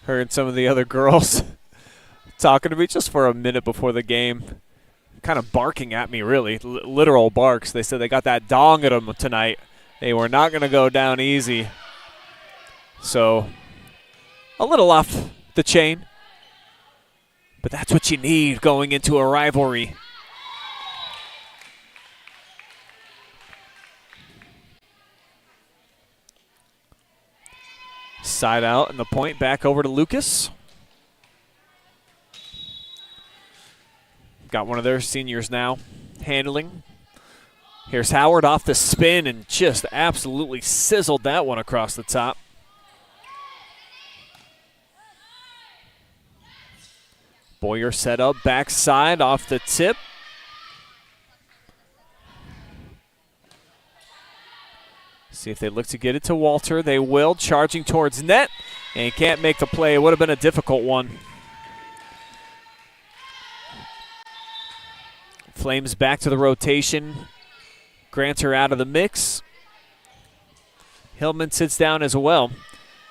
Speaker 2: Her and some of the other girls talking to me just for a minute before the game. Kind of barking at me, really. Literal barks. They said they got that dong at them tonight. They were not going to go down easy. So, a little off the chain. But that's what you need going into a rivalry. Side out and the point back over to Lucas. Got one of their seniors now handling. Here's Howard off the spin and just absolutely sizzled that one across the top. Boyer set up backside off the tip. See if they look to get it to Walter. They will, charging towards net. And he can't make the play. It would have been a difficult one. Flames back to the rotation. Granter out of the mix. Hillman sits down as well.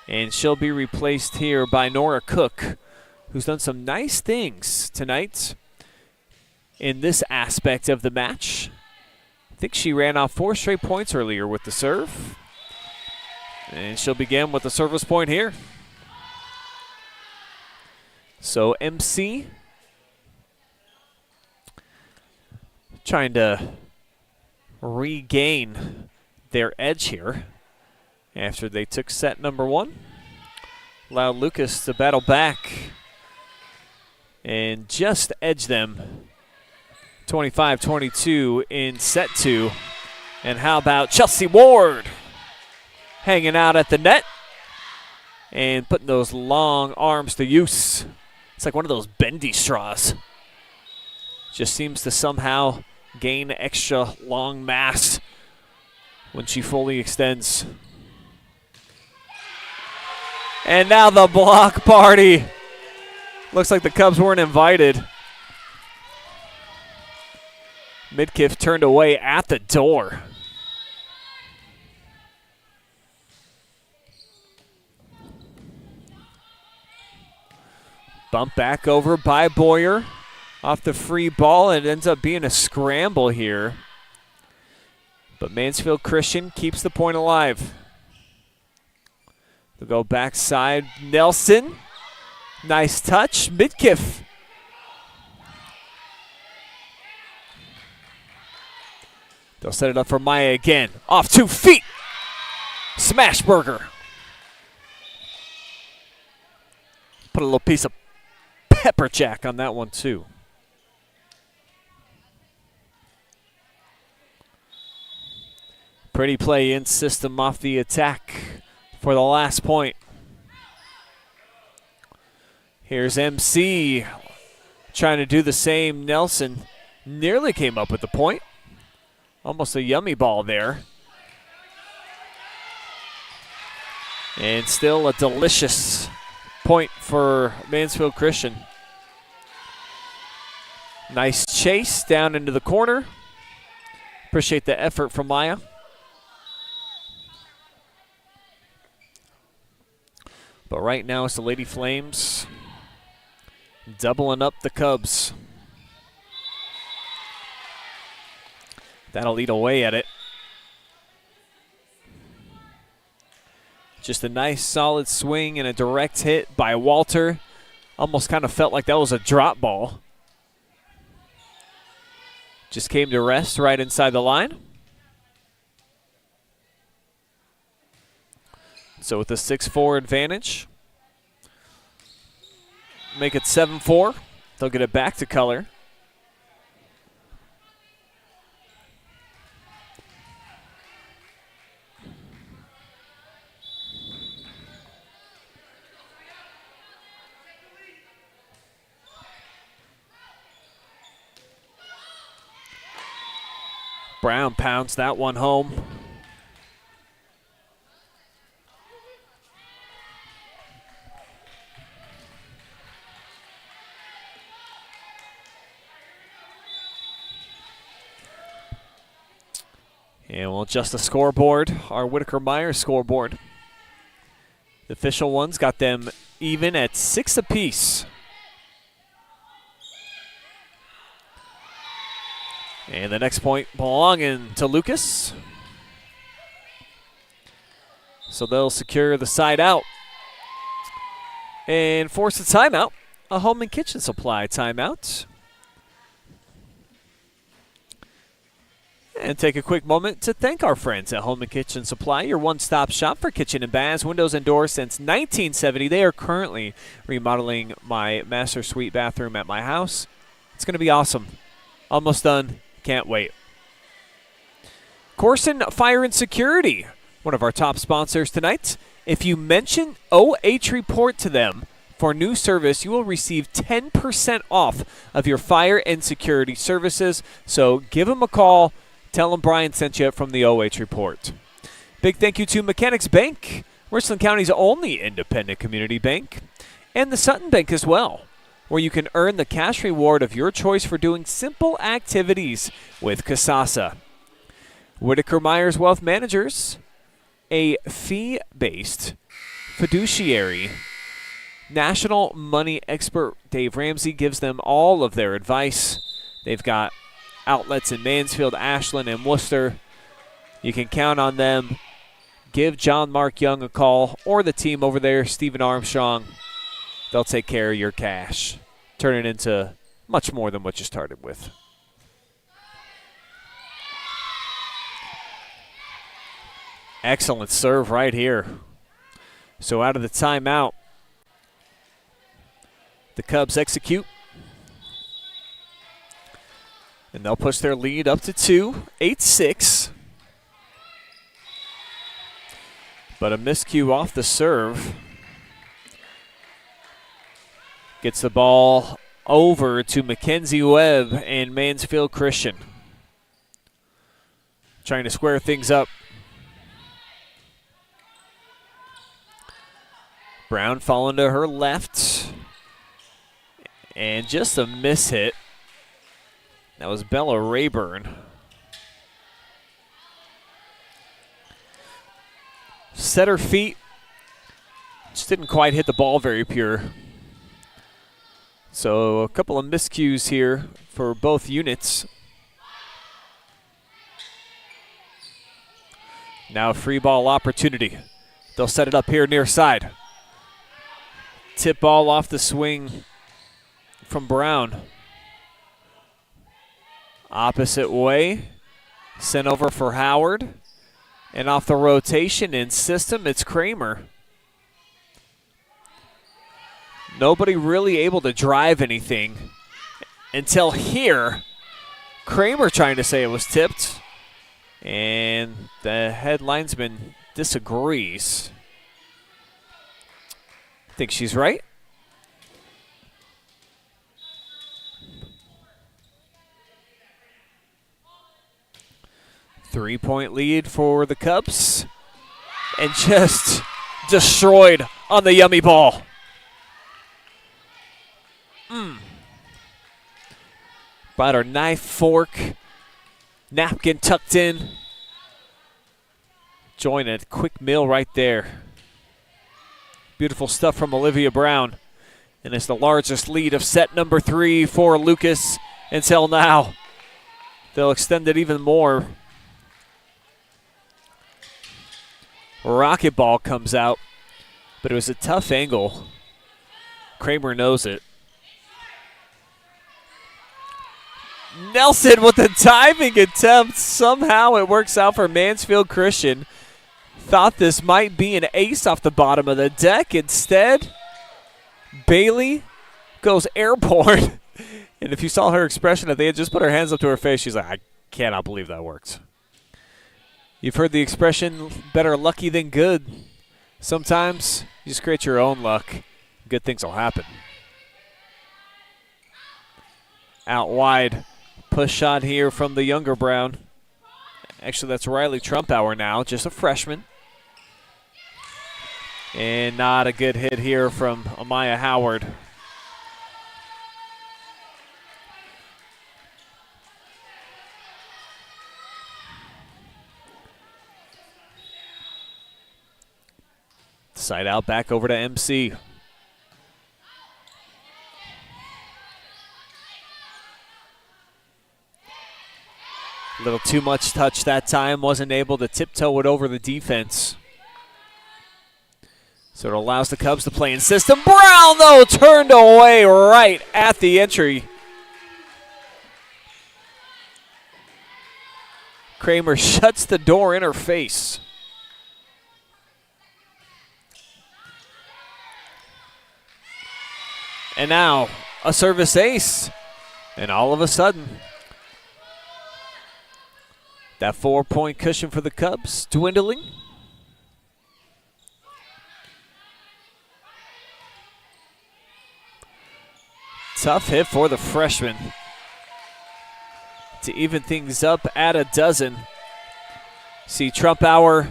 Speaker 2: And she'll be replaced here by Nora Cook, who's done some nice things tonight in this aspect of the match. I think she ran off 4 straight points earlier with the serve. And she'll begin with the service point here. So MC trying to regain their edge here after they took set number 1. Allowed Lucas to battle back and just edge them 25-22 in set 2. And how about Chelsea Ward hanging out at the net and putting those long arms to use. It's like one of those bendy straws. Just seems to somehow gain extra long mass when she fully extends. And now the block party. Looks like the Cubs weren't invited. Midkiff turned away at the door. Bump back over by Boyer. Off the free ball, it ends up being a scramble here. But Mansfield Christian keeps the point alive. They'll go backside. Nelson. Nice touch. Midkiff. They'll set it up for Maya again. Off 2 feet. Smash burger. Put a little piece of pepper jack on that one too. Pretty play in system off the attack for the last point. Here's MC trying to do the same. Nelson nearly came up with the point. Almost a yummy ball there. And still a delicious point for Mansfield Christian. Nice chase down into the corner. Appreciate the effort from Maya. But right now it's the Lady Flames doubling up the Cubs. That'll eat away at it. Just a nice solid swing and a direct hit by Walter. Almost kind of felt like that was a drop ball. Just came to rest right inside the line. So with a 6-4 advantage, make it 7-4. They'll get it back to color. Brown pounds that one home. And we'll adjust the scoreboard, our Whitaker-Myers scoreboard. The official ones got them even at 6 apiece. And the next point belonging to Lucas. So they'll secure the side out and force a timeout, a home and kitchen supply timeout. And take a quick moment to thank our friends at Home and Kitchen Supply, your one-stop shop for kitchen and baths, windows and doors since 1970. They are currently remodeling my master suite bathroom at my house. It's going to be awesome. Almost done. Can't wait. Koorsen Fire and Security, one of our top sponsors tonight. If you mention OH Report to them for new service, you will receive 10% off of your fire and security services. So give them a call. Tell them Brian sent you from the OH Report. Big thank you to Mechanics Bank, Richland County's only independent community bank, and the Sutton Bank as well, where you can earn the cash reward of your choice for doing simple activities with Kasasa. Whitaker-Myers Wealth Managers, a fee-based fiduciary. National money expert Dave Ramsey gives them all of their advice. They've got outlets in Mansfield, Ashland, and Worcester. You can count on them. Give John Mark Young a call or the team over there, Stephen Armstrong. They'll take care of your cash. Turn it into much more than what you started with. Excellent serve right here. So out of the timeout, the Cubs execute. And they'll push their lead up to 2, 8-6. But a miscue off the serve. Gets the ball over to Mackenzie Webb and Mansfield Christian. Trying to square things up. Brown falling to her left. And just a miss hit. That was Bella Rayburn. Set her feet. Just didn't quite hit the ball very pure. So a couple of miscues here for both units. Now a free ball opportunity. They'll set it up here near side. Tip ball off the swing from Brown. Opposite way. Sent over for Howard. And off the rotation in system, it's Kramer. Nobody really able to drive anything until here. Kramer trying to say it was tipped. And the head linesman disagrees. I think she's right. Three-point lead for the Cubs. And just destroyed on the yummy ball. Brought her knife, fork, napkin tucked in. Join a quick meal right there. Beautiful stuff from Olivia Brown. And it's the largest lead of set number 3 for Lucas until now. they'll extend it even more. Rocket ball comes out, but it was a tough angle. Kramer knows it. Nelson with the diving attempt. Somehow it works out for Mansfield Christian. Thought this might be an ace off the bottom of the deck. Instead, Bailey goes airborne. And if you saw her expression, if they had just put her hands up to her face, she's like, I cannot believe that worked. You've heard the expression, better lucky than good. Sometimes you just create your own luck. Good things will happen. Out wide. Push shot here from the younger Brown. Actually, that's Riley Trumpauer now, just a freshman. And not a good hit here from Amaya Howard. Side out back over to MC. A little too much touch that time. Wasn't able to tiptoe it over the defense. So it allows the Cubs to play in system. Brown, though, turned away right at the entry. Kramer shuts the door in her face. And now a service ace. And all of a sudden, that 4-point cushion for the Cubs dwindling. Tough hit for the freshman to even things up at a dozen. See Trumpauer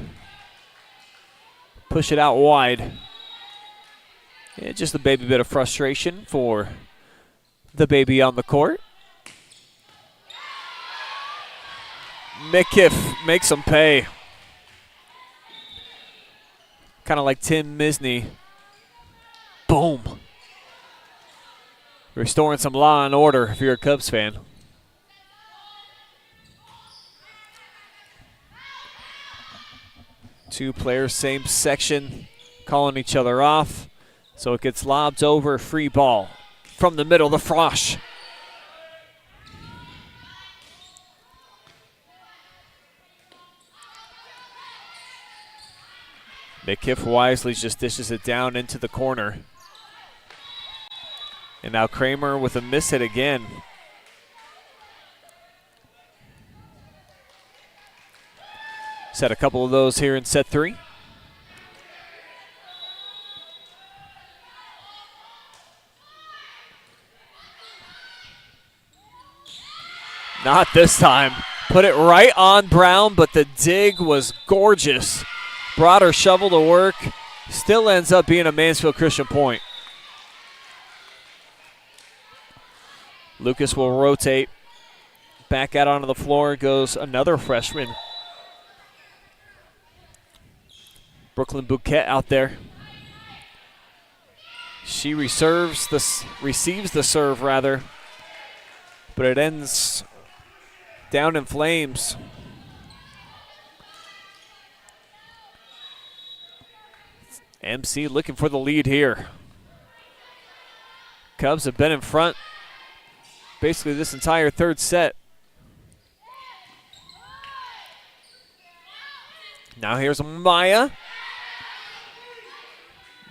Speaker 2: push it out wide. Yeah, just a baby bit of frustration for the baby on the court. Midkiff makes him pay. Kind of like Tim Misney. Boom. Restoring some law and order if you're a Cubs fan. Two players, same section, calling each other off. So it gets lobbed over, free ball. From the middle, the Frosh. Midkiff wisely just dishes it down into the corner. And now Kramer with a miss hit again. Set a couple of those here in set 3. Not this time. Put it right on Brown, but the dig was gorgeous. Brought her shovel to work. Still ends up being a Mansfield Christian point. Lucas will rotate. Back out onto the floor goes another freshman. Brooklyn Bouquet out there. She receives the serve, rather. But it ends down in flames. MC looking for the lead here. Cubs have been in front basically this entire third set. Now here's Maya.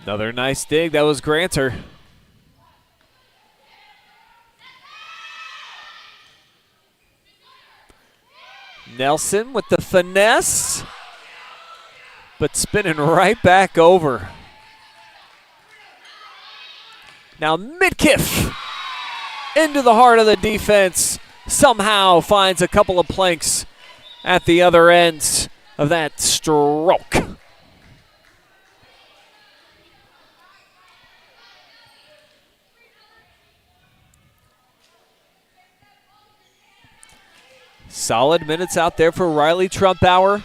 Speaker 2: Another nice dig. That was Granter. Nelson with the finesse, but spinning right back over. Now Midkiff into the heart of the defense. Somehow finds a couple of planks at the other end of that stroke. Solid minutes out there for Riley Trumpauer.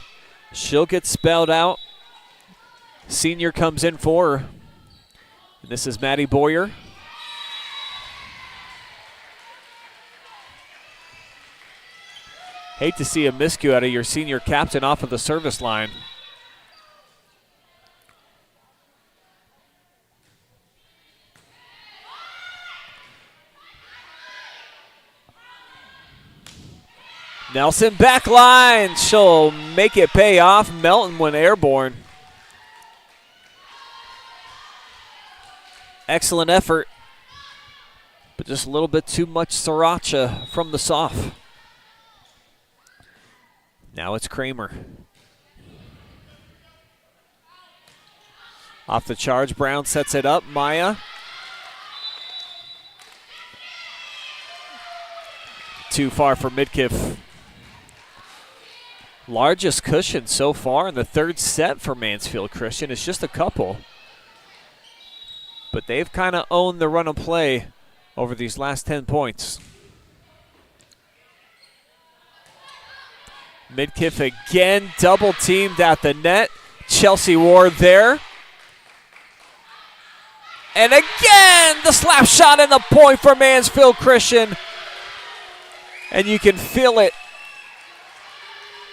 Speaker 2: She'll get spelled out. Senior comes in for her. And this is Maddie Boyer. Hate to see a miscue out of your senior captain off of the service line. Nelson back line. She'll make it pay off. Melton went airborne. Excellent effort, but just a little bit too much sriracha from the soft. Now it's Kramer. Off the charge, Brown sets it up. Maya. Too far for Midkiff. Largest cushion so far in the third set for Mansfield Christian. It's just a couple. But they've kind of owned the run of play over these last 10 points. Midkiff again, double teamed at the net. Chelsea Ward there. And again, the slap shot and the point for Mansfield Christian. And you can feel it.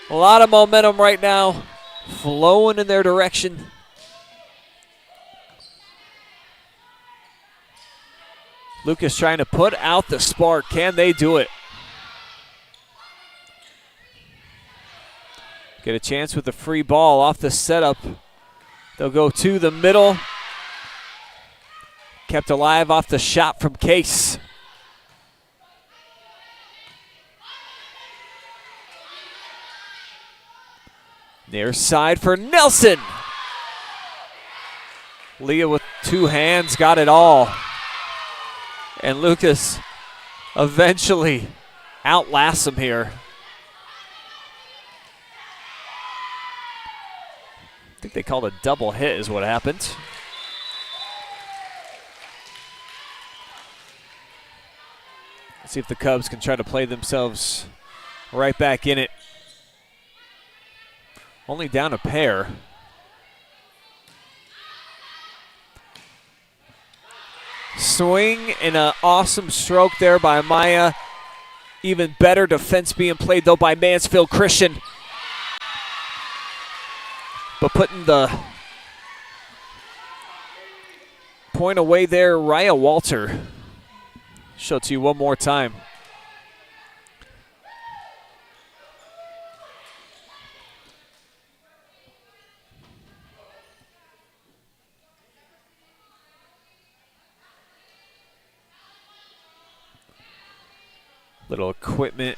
Speaker 2: A lot of momentum right now, flowing in their direction. Lucas trying to put out the spark. Can they do it? Get a chance with the free ball off the setup. They'll go to the middle. Kept alive off the shot from Case. Near side for Nelson. Leah with two hands got it all. And Lucas eventually outlasts him here. I think they called a double hit is what happened. Let's see if the Cubs can try to play themselves right back in it. Only down a pair. Swing and an awesome stroke there by Maya. Even better defense being played though by Mansfield Christian. But putting the point away there, Raya Walter. Show it to you one more time. Little equipment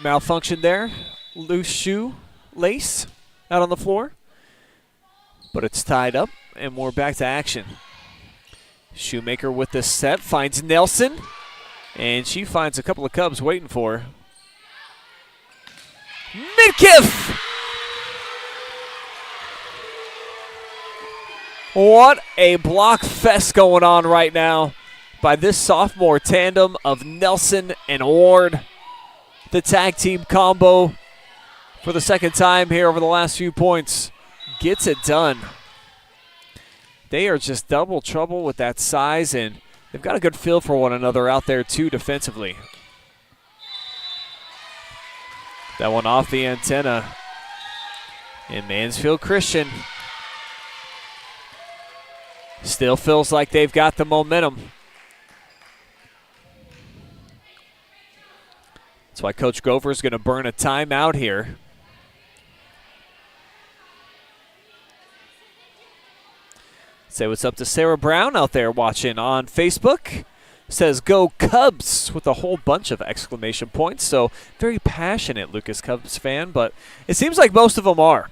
Speaker 2: malfunction there. Loose shoe lace out on the floor. But it's tied up, and we're back to action. Shoemaker with the set, finds Nelson. And she finds a couple of Cubs waiting for her. Midkiff! What a block fest going on right now by this sophomore tandem of Nelson and Ward. The tag team combo for the second time here over the last few points gets it done. They are just double trouble with that size, and they've got a good feel for one another out there too defensively. That one off the antenna. And Mansfield Christian still feels like they've got the momentum. That's why Coach Grover's going to burn a timeout here. Say what's up to Sarah Brown out there watching on Facebook. Says, go Cubs, with a whole bunch of exclamation points. So very passionate Lucas Cubs fan, but it seems like most of them are.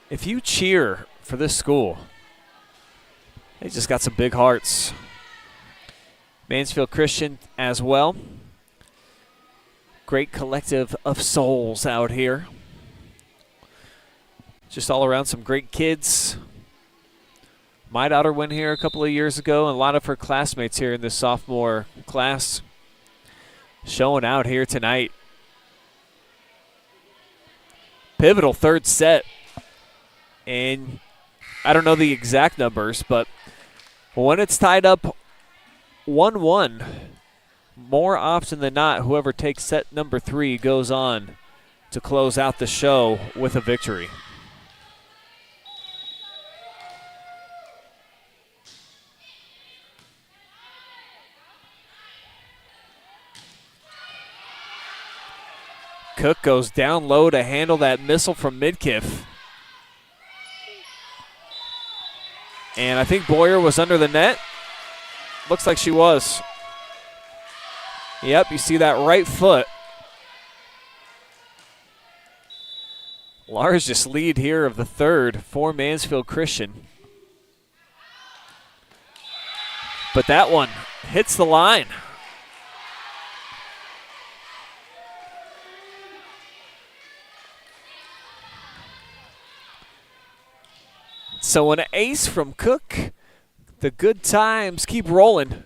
Speaker 2: If you cheer for this school, they just got some big hearts. Mansfield Christian as well. Great collective of souls out here. Just all around some great kids. My daughter went here a couple of years ago, and a lot of her classmates here in this sophomore class showing out here tonight. Pivotal third set. And I don't know the exact numbers, but when it's tied up 1-1, more often than not, whoever takes set number 3 goes on to close out the show with a victory. Cook goes down low to handle that missile from Midkiff. And I think Boyer was under the net. Looks like she was. Yep, you see that right foot. Largest lead here of the third for Mansfield Christian. But that one hits the line. So an ace from Cook. The good times keep rolling.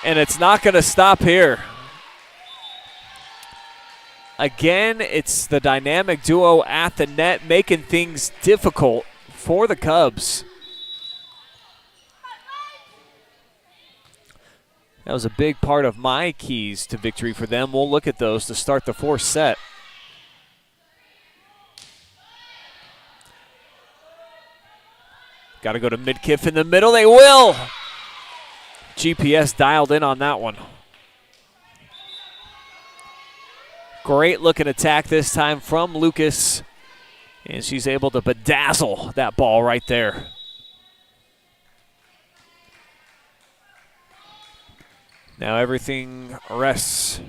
Speaker 2: And it's not going to stop here. Again, it's the dynamic duo at the net making things difficult for the Cubs. That was a big part of my keys to victory for them. We'll look at those to start the fourth set. Got to go to Midkiff in the middle. They will. GPS dialed in on that one. Great looking attack this time from Lucas. And she's able to bedazzle that ball right there. Now everything rests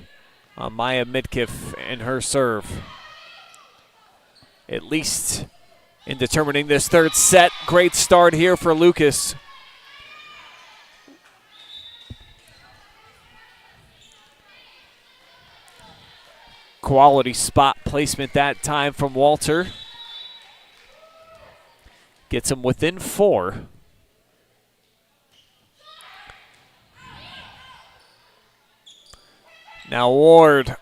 Speaker 2: on Maya Midkiff and her serve. At least in determining this third set. Great start here for Lucas. Quality spot placement that time from Walter. Gets him within 4. Now Ward,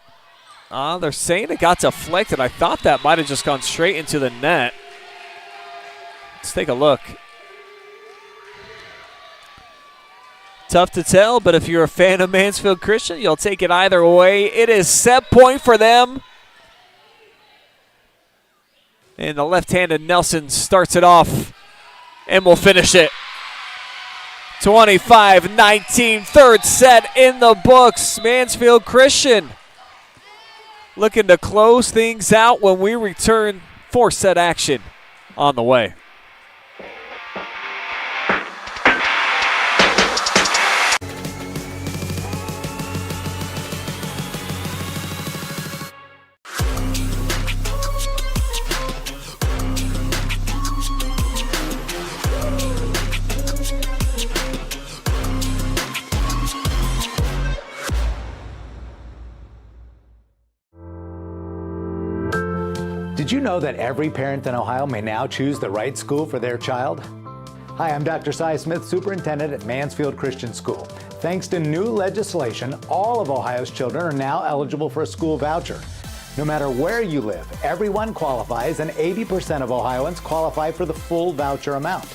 Speaker 2: they're saying it got deflected. I thought that might have just gone straight into the net. Let's take a look. Tough to tell, but if you're a fan of Mansfield Christian, you'll take it either way. It is set point for them. And the left-handed Nelson starts it off and will finish it. 25-19, third set in the books. Mansfield Christian looking to close things out when we return. 4-set action on the way.
Speaker 3: Did you know that every parent in Ohio may now choose the right school for their child? Hi, I'm Dr. Cy Smith, Superintendent at Mansfield Christian School. Thanks to new legislation, all of Ohio's children are now eligible for a school voucher. No matter where you live, everyone qualifies, and 80% of Ohioans qualify for the full voucher amount.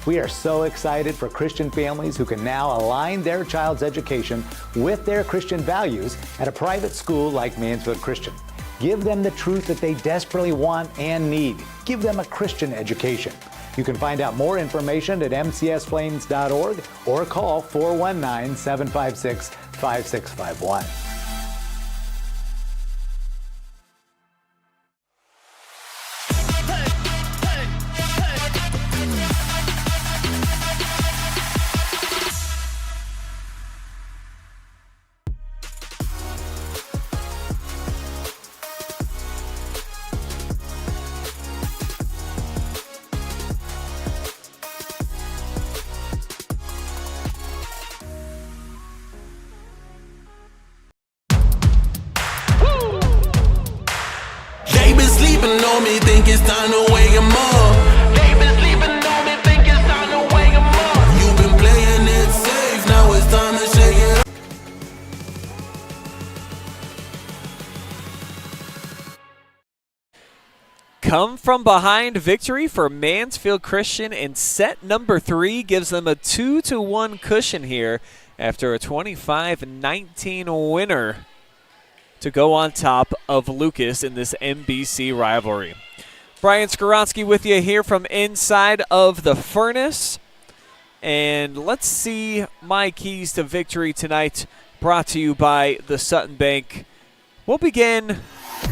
Speaker 3: We are so excited for Christian families who can now align their child's education with their Christian values at a private school like Mansfield Christian. Give them the truth that they desperately want and need. Give them a Christian education. You can find out more information at mcsflames.org or call 419-756-5651.
Speaker 1: Think it's time to wake 'em up. They been sleeping on me, think it's time to wake 'em up. You've been playing it safe, now it's time to shake it up.
Speaker 2: come from behind victory for Mansfield Christian in set number 3. Gives them a 2-1 cushion here after a 25-19 winner to go on top of Lucas in this MBC rivalry. Brian Skoronsky with you here from inside of the Furnace. And let's see my keys to victory tonight, brought to you by the Sutton Bank. We'll begin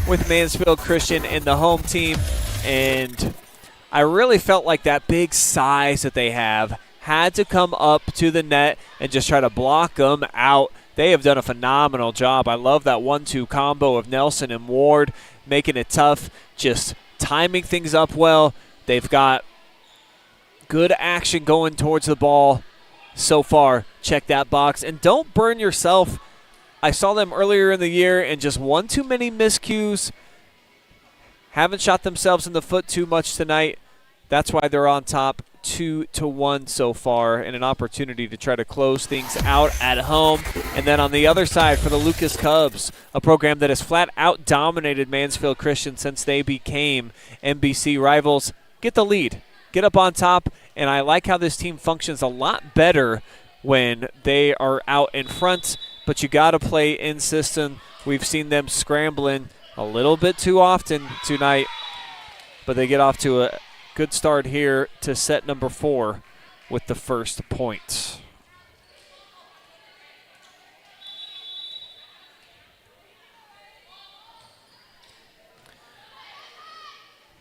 Speaker 2: with Mansfield Christian and the home team. And I really felt like that big size that they have had to come up to the net and just try to block them out. They have done a phenomenal job. I love that 1-2 combo of Nelson and Ward, making it tough, just timing things up well. They've got good action going towards the ball so far. Check that box. And don't burn yourself. I saw them earlier in the year and just one too many miscues. Haven't shot themselves in the foot too much tonight. That's why they're on top 2-1 so far, and an opportunity to try to close things out at home. And then on the other side for the Lucas Cubs, a program that has flat out dominated Mansfield Christian since they became MBC rivals, get the lead, get up on top, and I like how this team functions a lot better when they are out in front, but you got to play in system. We've seen them scrambling a little bit too often tonight, but they get off to a good start here to set number 4 with the first point.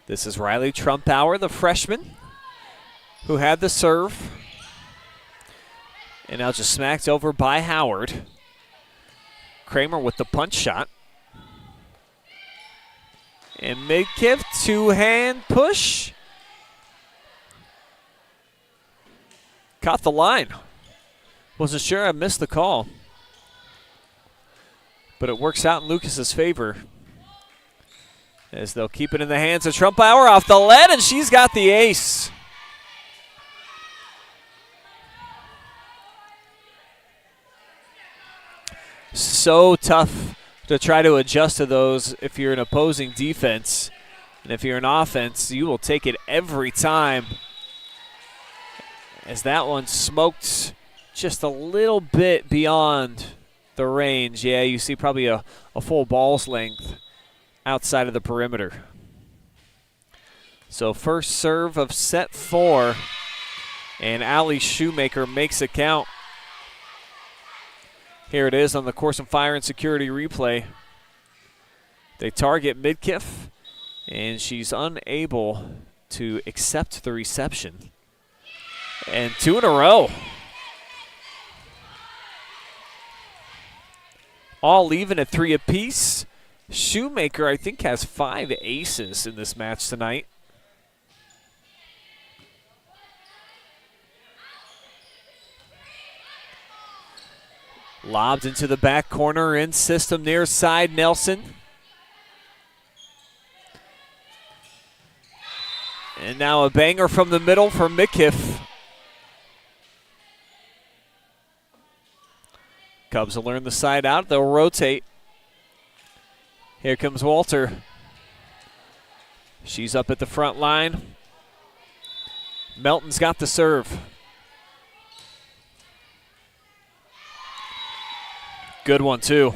Speaker 2: This is Riley Trumpauer, the freshman, who had the serve. And now just smacked over by Howard. Kramer with the punch shot. And Midkiff, two-hand push. Caught the line. Wasn't sure, I missed the call. But it works out in Lucas's favor, as they'll keep it in the hands of Trumpauer off the lead, and she's got the ace. So tough to try to adjust to those if you're an opposing defense. And if you're an offense, you will take it every time. As that one smoked just a little bit beyond the range. Yeah, you see probably a full ball's length outside of the perimeter. So first serve of set 4, and Allie Shoemaker makes it count. Here it is on the Koorsen Fire and Security replay. They target Midkiff, and she's unable to accept the reception. And 2 in a row. All even at 3 apiece. Shoemaker, I think, has 5 aces in this match tonight. Lobbed into the back corner in system near side Nelson. And now a banger from the middle for Midkiff. Cubs will learn the side out. They'll rotate. Here comes Walter. She's up at the front line. Melton's got the serve. Good one, too.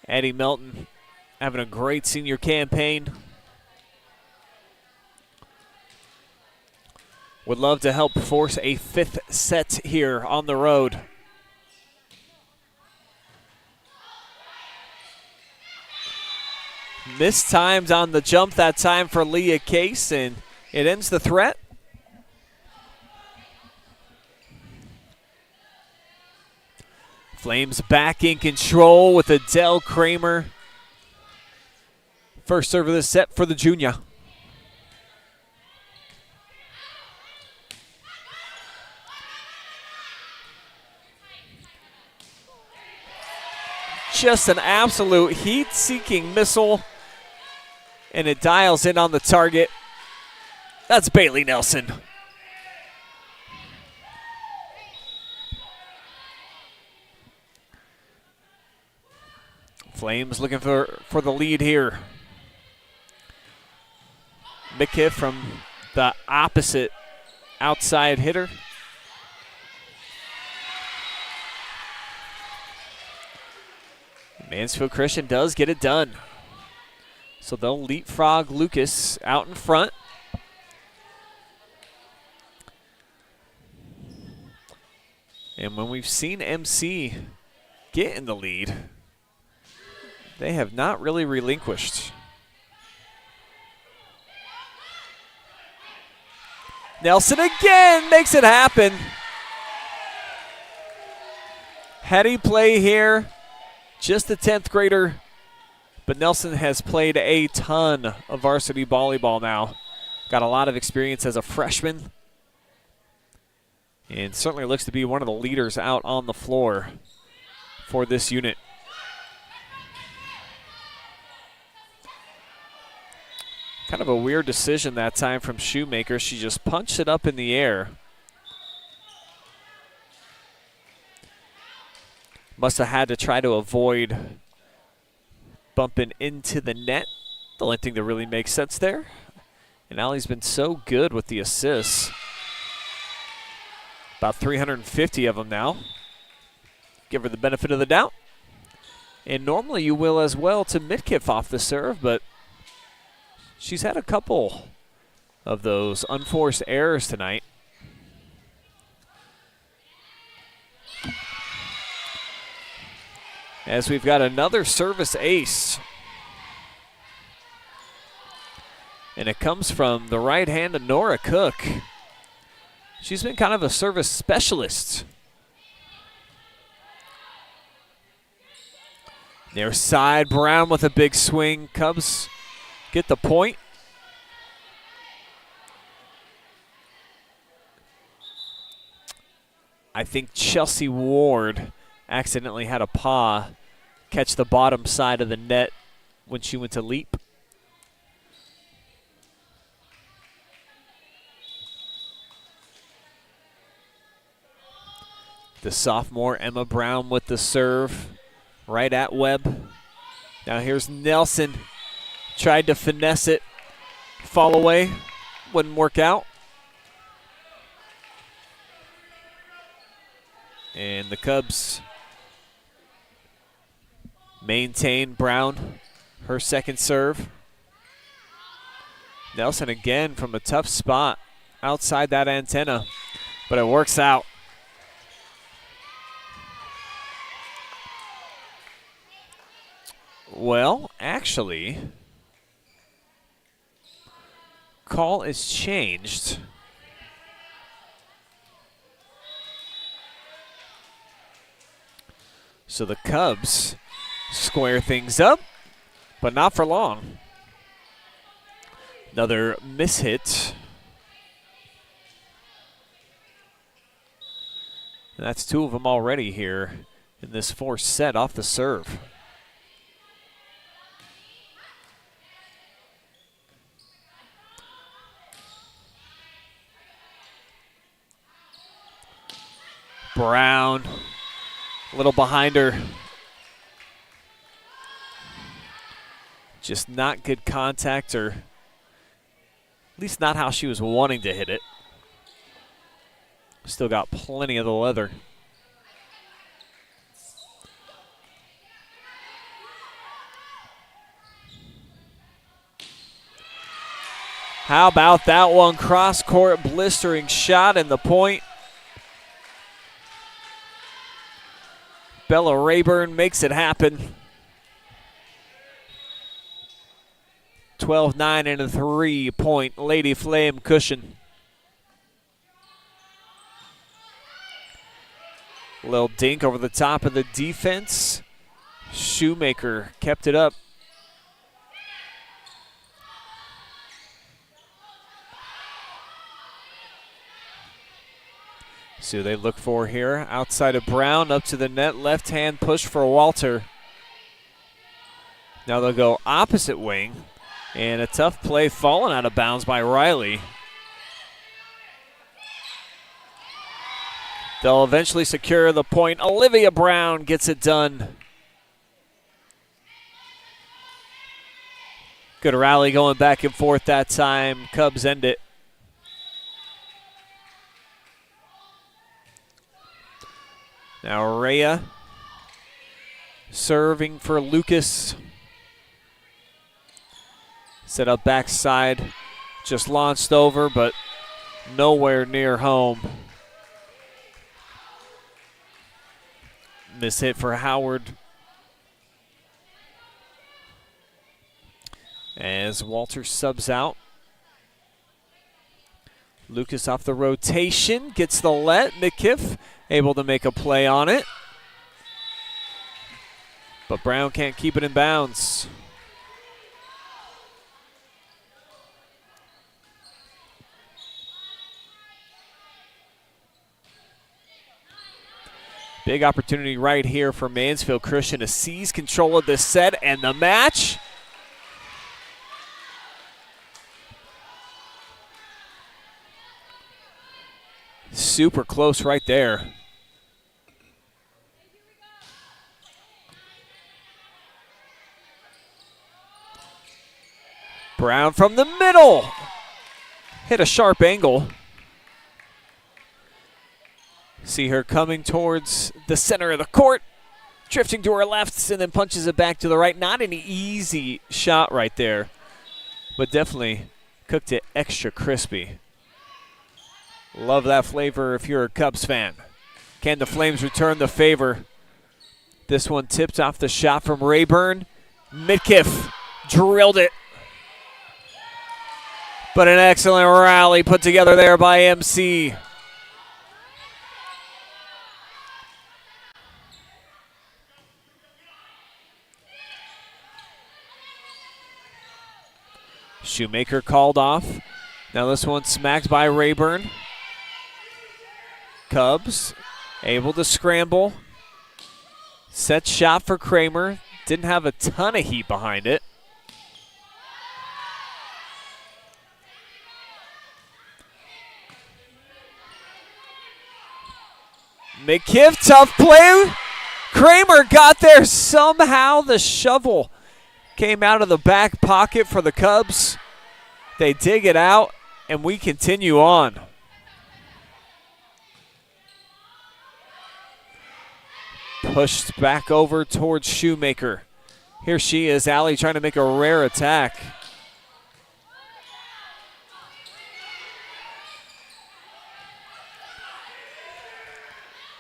Speaker 2: Eddie Melton having a great senior campaign. Would love to help force a 5th set here on the road. Mistimed on the jump that time for Leah Case, and it ends the threat. Flames back in control with Adele Kramer. First serve of this set for the junior. Just an absolute heat-seeking missile, and it dials in on the target. That's Bailey Nelson. Flames looking for the lead here. Mickey from the opposite outside hitter. Mansfield Christian does get it done. So they'll leapfrog Lucas out in front. And when we've seen MC get in the lead, they have not really relinquished. Nelson again makes it happen. Heady play here. Just a 10th grader, but Nelson has played a ton of varsity volleyball now. Got a lot of experience as a freshman, and certainly looks to be one of the leaders out on the floor for this unit. Kind of a weird decision that time from Shoemaker. She just punched it up in the air. Must have had to try to avoid bumping into the net. The only thing that really makes sense there. And Allie's been so good with the assists. About 350 of them now. Give her the benefit of the doubt. And normally you will as well to Midkiff off the serve, but she's had a couple of those unforced errors tonight. As we've got another service ace. And it comes from the right hand of Nora Cook. She's been kind of a service specialist. Near side, Brown with a big swing. Cubs get the point. I think Chelsea Ward accidentally had a paw catch the bottom side of the net when she went to leap. The sophomore Emma Brown with the serve right at Webb. Now here's Nelson. Tried to finesse it. Fall away. Wouldn't work out. And the Cubs maintain. Brown, her second serve. Nelson again from a tough spot outside that antenna, but it works out. Well, actually, call is changed. So the Cubs square things up, but not for long. Another mishit. And that's two of them already here in this fourth set off the serve. Brown, a little behind her. Just not good contact, or at least not how she was wanting to hit it. Still got plenty of the leather. How about that one? Cross-court blistering shot in the point. Bella Rayburn makes it happen. 12-9 and a 3-point Lady Flame cushion. Little dink over the top of the defense. Shoemaker kept it up. See what they look for here. Outside of Brown, up to the net. Left hand push for Walter. Now they'll go opposite wing. And a tough play falling out of bounds by Riley. They'll eventually secure the point. Olivia Brown gets it done. Good rally going back and forth that time. Cubs end it. Now Rhea serving for Lucas. Set up backside. Just launched over, but nowhere near home. Miss hit for Howard. As Walter subs out. Lucas off the rotation, gets the let. McKiff able to make a play on it. But Brown can't keep it in bounds. Big opportunity right here for Mansfield Christian to seize control of this set and the match. Super close right there. Brown from the middle. Hit a sharp angle. See her coming towards the center of the court. Drifting to her left and then punches it back to the right. Not an easy shot right there, but definitely cooked it extra crispy. Love that flavor if you're a Cubs fan. Can the Flames return the favor? This one tipped off the shot from Rayburn. Midkiff drilled it. But an excellent rally put together there by MC. Shoemaker called off. Now this one smacked by Rayburn. Cubs able to scramble. Set shot for Kramer. Didn't have a ton of heat behind it. McKiff, tough play. Kramer got there somehow. The shovel came out of the back pocket for the Cubs. They dig it out, and we continue on. Pushed back over towards Shoemaker. Here she is, Allie trying to make a rare attack.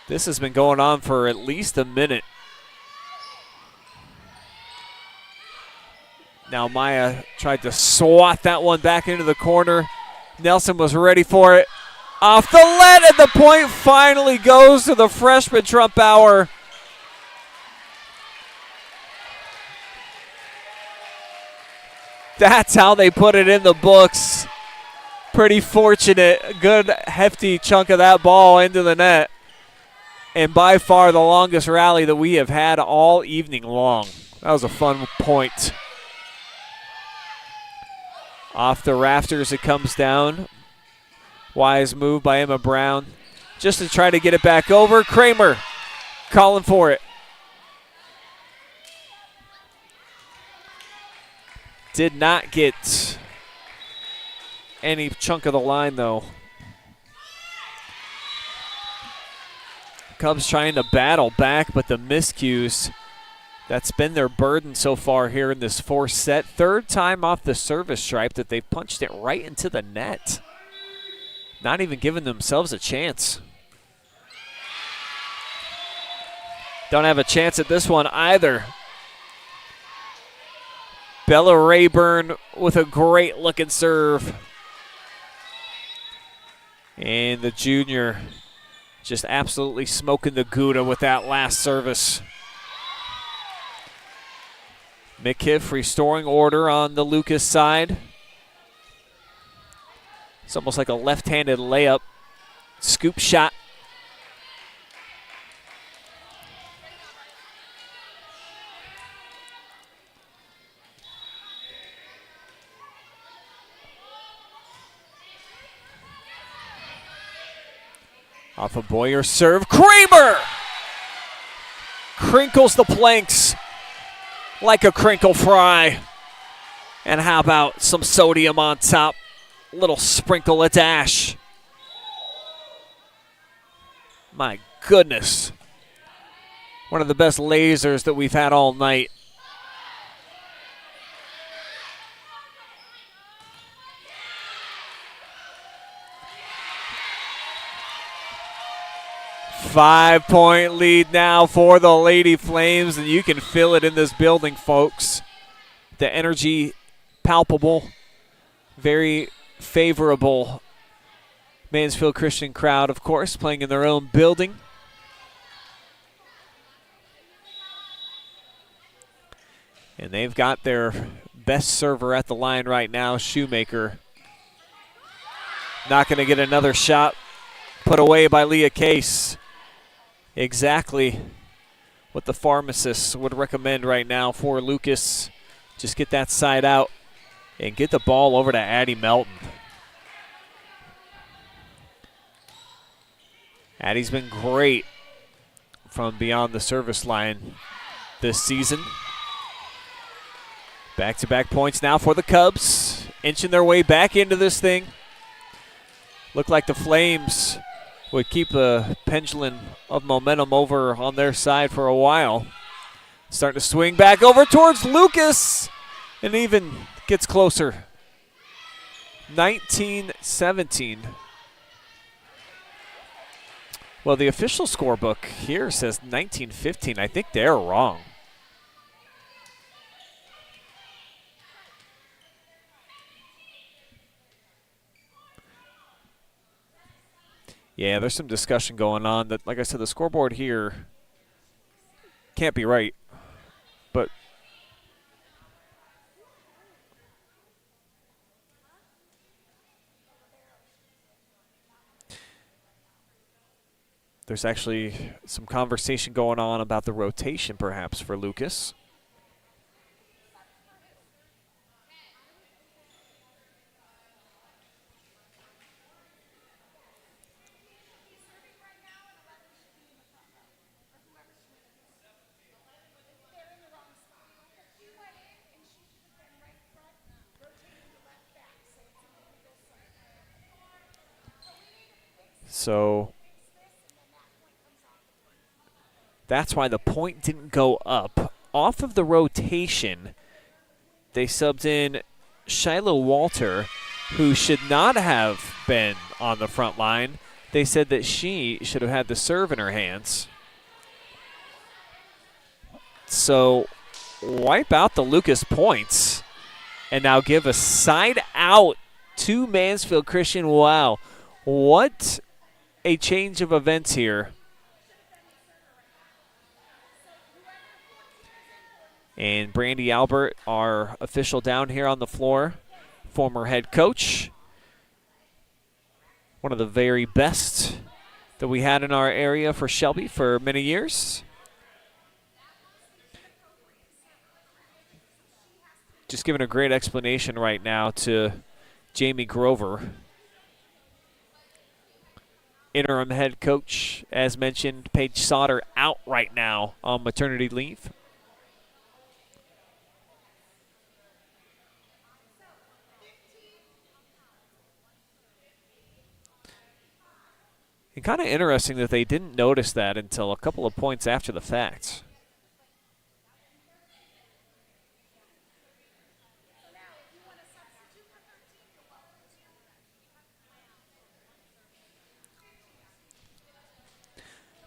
Speaker 2: This has been going on for at least a minute. Now Maya tried to swat that one back into the corner. Nelson was ready for it. Off the lead, and the point finally goes to the freshman Trump Bauer. That's how they put it in the books. Pretty fortunate. Good hefty chunk of that ball into the net. And by far the longest rally that we have had all evening long. That was a fun point. Off the rafters it comes down. Wise move by Emma Brown. Just to try to get it back over. Kramer calling for it. Did not get any chunk of the line though. Cubs trying to battle back, but the miscues, that's been their burden so far here in this fourth set. Third time off the service stripe that they've punched it right into the net. Not even giving themselves a chance. Don't have a chance at this one either. Bella Rayburn with a great looking serve. And the junior just absolutely smoking the Gouda with that last service. McKiff restoring order on the Lucas side. It's almost like a left-handed layup. Scoop shot. Off a Boyer serve. Kramer crinkles the planks like a crinkle fry. And how about some sodium on top? A little sprinkle of dash. My goodness. One of the best lasers that we've had all night. Five-point lead now for the Lady Flames, and you can feel it in this building, folks. The energy palpable, very favorable Mansfield Christian crowd, of course, playing in their own building. And they've got their best server at the line right now, Shoemaker. Not going to get another shot put away by Leah Case. Exactly what the pharmacist would recommend right now for Lucas. Just get that side out and get the ball over to Addie Melton. Addie's been great from beyond the service line this season. Back-to-back points now for the Cubs, inching their way back into this thing. Looked like the Flames would keep the pendulum of momentum over on their side for a while. Starting to swing back over towards Lucas, and even gets closer. 19-17. Well, the official scorebook here says 19-15. I think they're wrong. Yeah, there's some discussion going on that, like I said, the scoreboard here can't be right. But there's actually some conversation going on about the rotation, perhaps, for Lucas. So that's why the point didn't go up. Off of the rotation, they subbed in Shiloh Walter, who should not have been on the front line. They said that she should have had the serve in her hands. So wipe out the Lucas points and now give a side out to Mansfield Christian. Wow, what a change of events here. And Brandy Albert, our official down here on the floor, former head coach. One of the very best that we had in our area for Shelby for many years. Just giving a great explanation right now to Jamie Grover. Interim head coach, as mentioned, Paige Sauter out right now on maternity leave. And kind of interesting that they didn't notice that until a couple of points after the fact.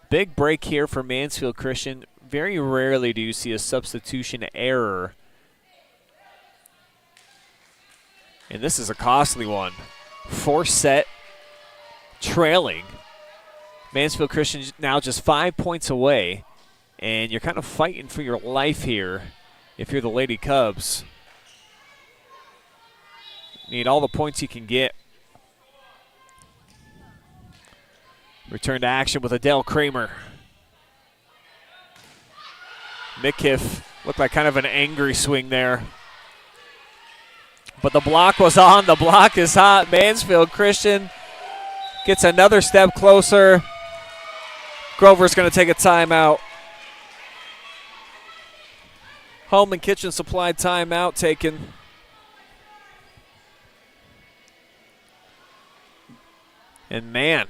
Speaker 2: Big break here for Mansfield Christian. Very rarely do you see a substitution error. And this is a costly one. 4-set trailing. Mansfield Christian now just 5 points away. And you're kind of fighting for your life here if you're the Lady Cubs. Need all the points you can get. Return to action with Adele Kramer. Midkiff looked like kind of an angry swing there. But the block was on. The block is hot. Mansfield Christian gets another step closer. Grover's going to take a timeout. Home and Kitchen Supply timeout taken. And man,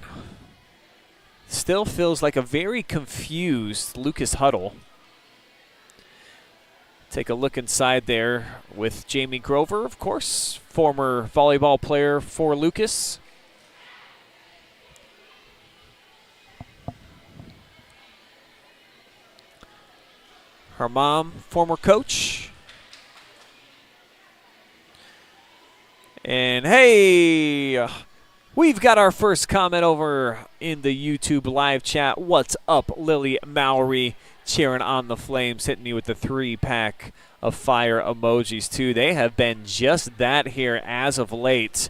Speaker 2: still feels like a very confused Lucas Huddle. Take a look inside there with Jamie Grover, of course, former volleyball player for Lucas. Her mom, former coach. And hey, we've got our first comment over in the YouTube live chat. What's up, Lily Mowry? Cheering on the Flames, hitting me with the 3-pack of fire emojis, too. They have been just that here as of late.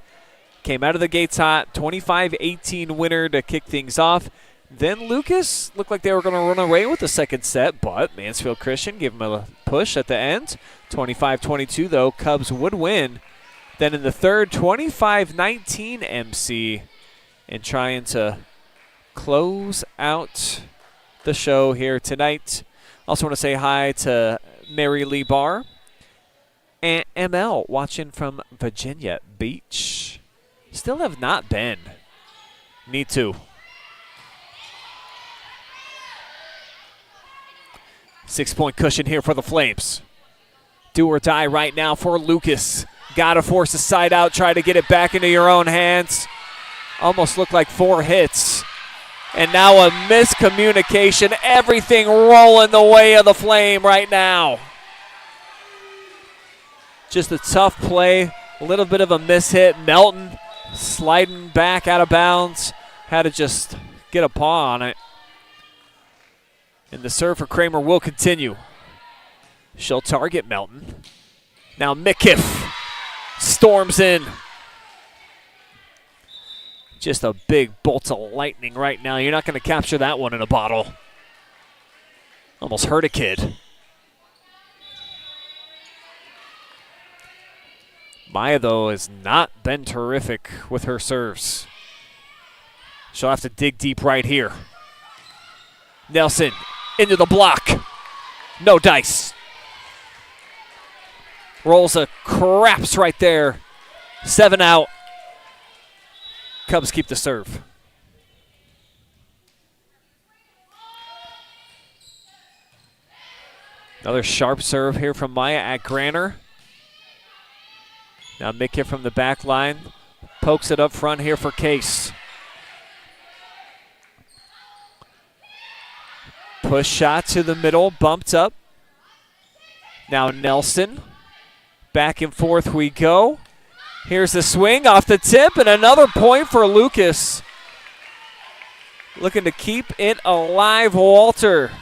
Speaker 2: Came out of the gates hot, 25-18 winner to kick things off. Then Lucas looked like they were going to run away with the second set, but Mansfield Christian gave them a push at the end. 25-22, though, Cubs would win. Then in the third, 25-19 MC, and trying to close out the show here tonight. Also want to say hi to Mary Lee Barr and ML watching from Virginia Beach. Still have not been. Need to. 6-point cushion here for the Flames. Do or die right now for Lucas. Got to force a side out, try to get it back into your own hands. Almost looked like 4 hits. And now a miscommunication. Everything rolling the way of the Flame right now. Just a tough play. A little bit of a mishit. Melton sliding back out of bounds. Had to just get a paw on it. And the serve for Kramer will continue. She'll target Melton. Now Mikiff storms in. Just a big bolt of lightning right now. You're not going to capture that one in a bottle. Almost hurt a kid. Maya, though, has not been terrific with her serves. She'll have to dig deep right here. Nelson into the block. No dice. Rolls a craps right there. 7 out. Cubs keep the serve. Another sharp serve here from Maya at Granner. Now Mick here from the back line. Pokes it up front here for Case. Push shot to the middle, bumped up. Now Nelson. Back and forth we go. Here's the swing off the tip, and another point for Lucas. Looking to keep it alive, Walter.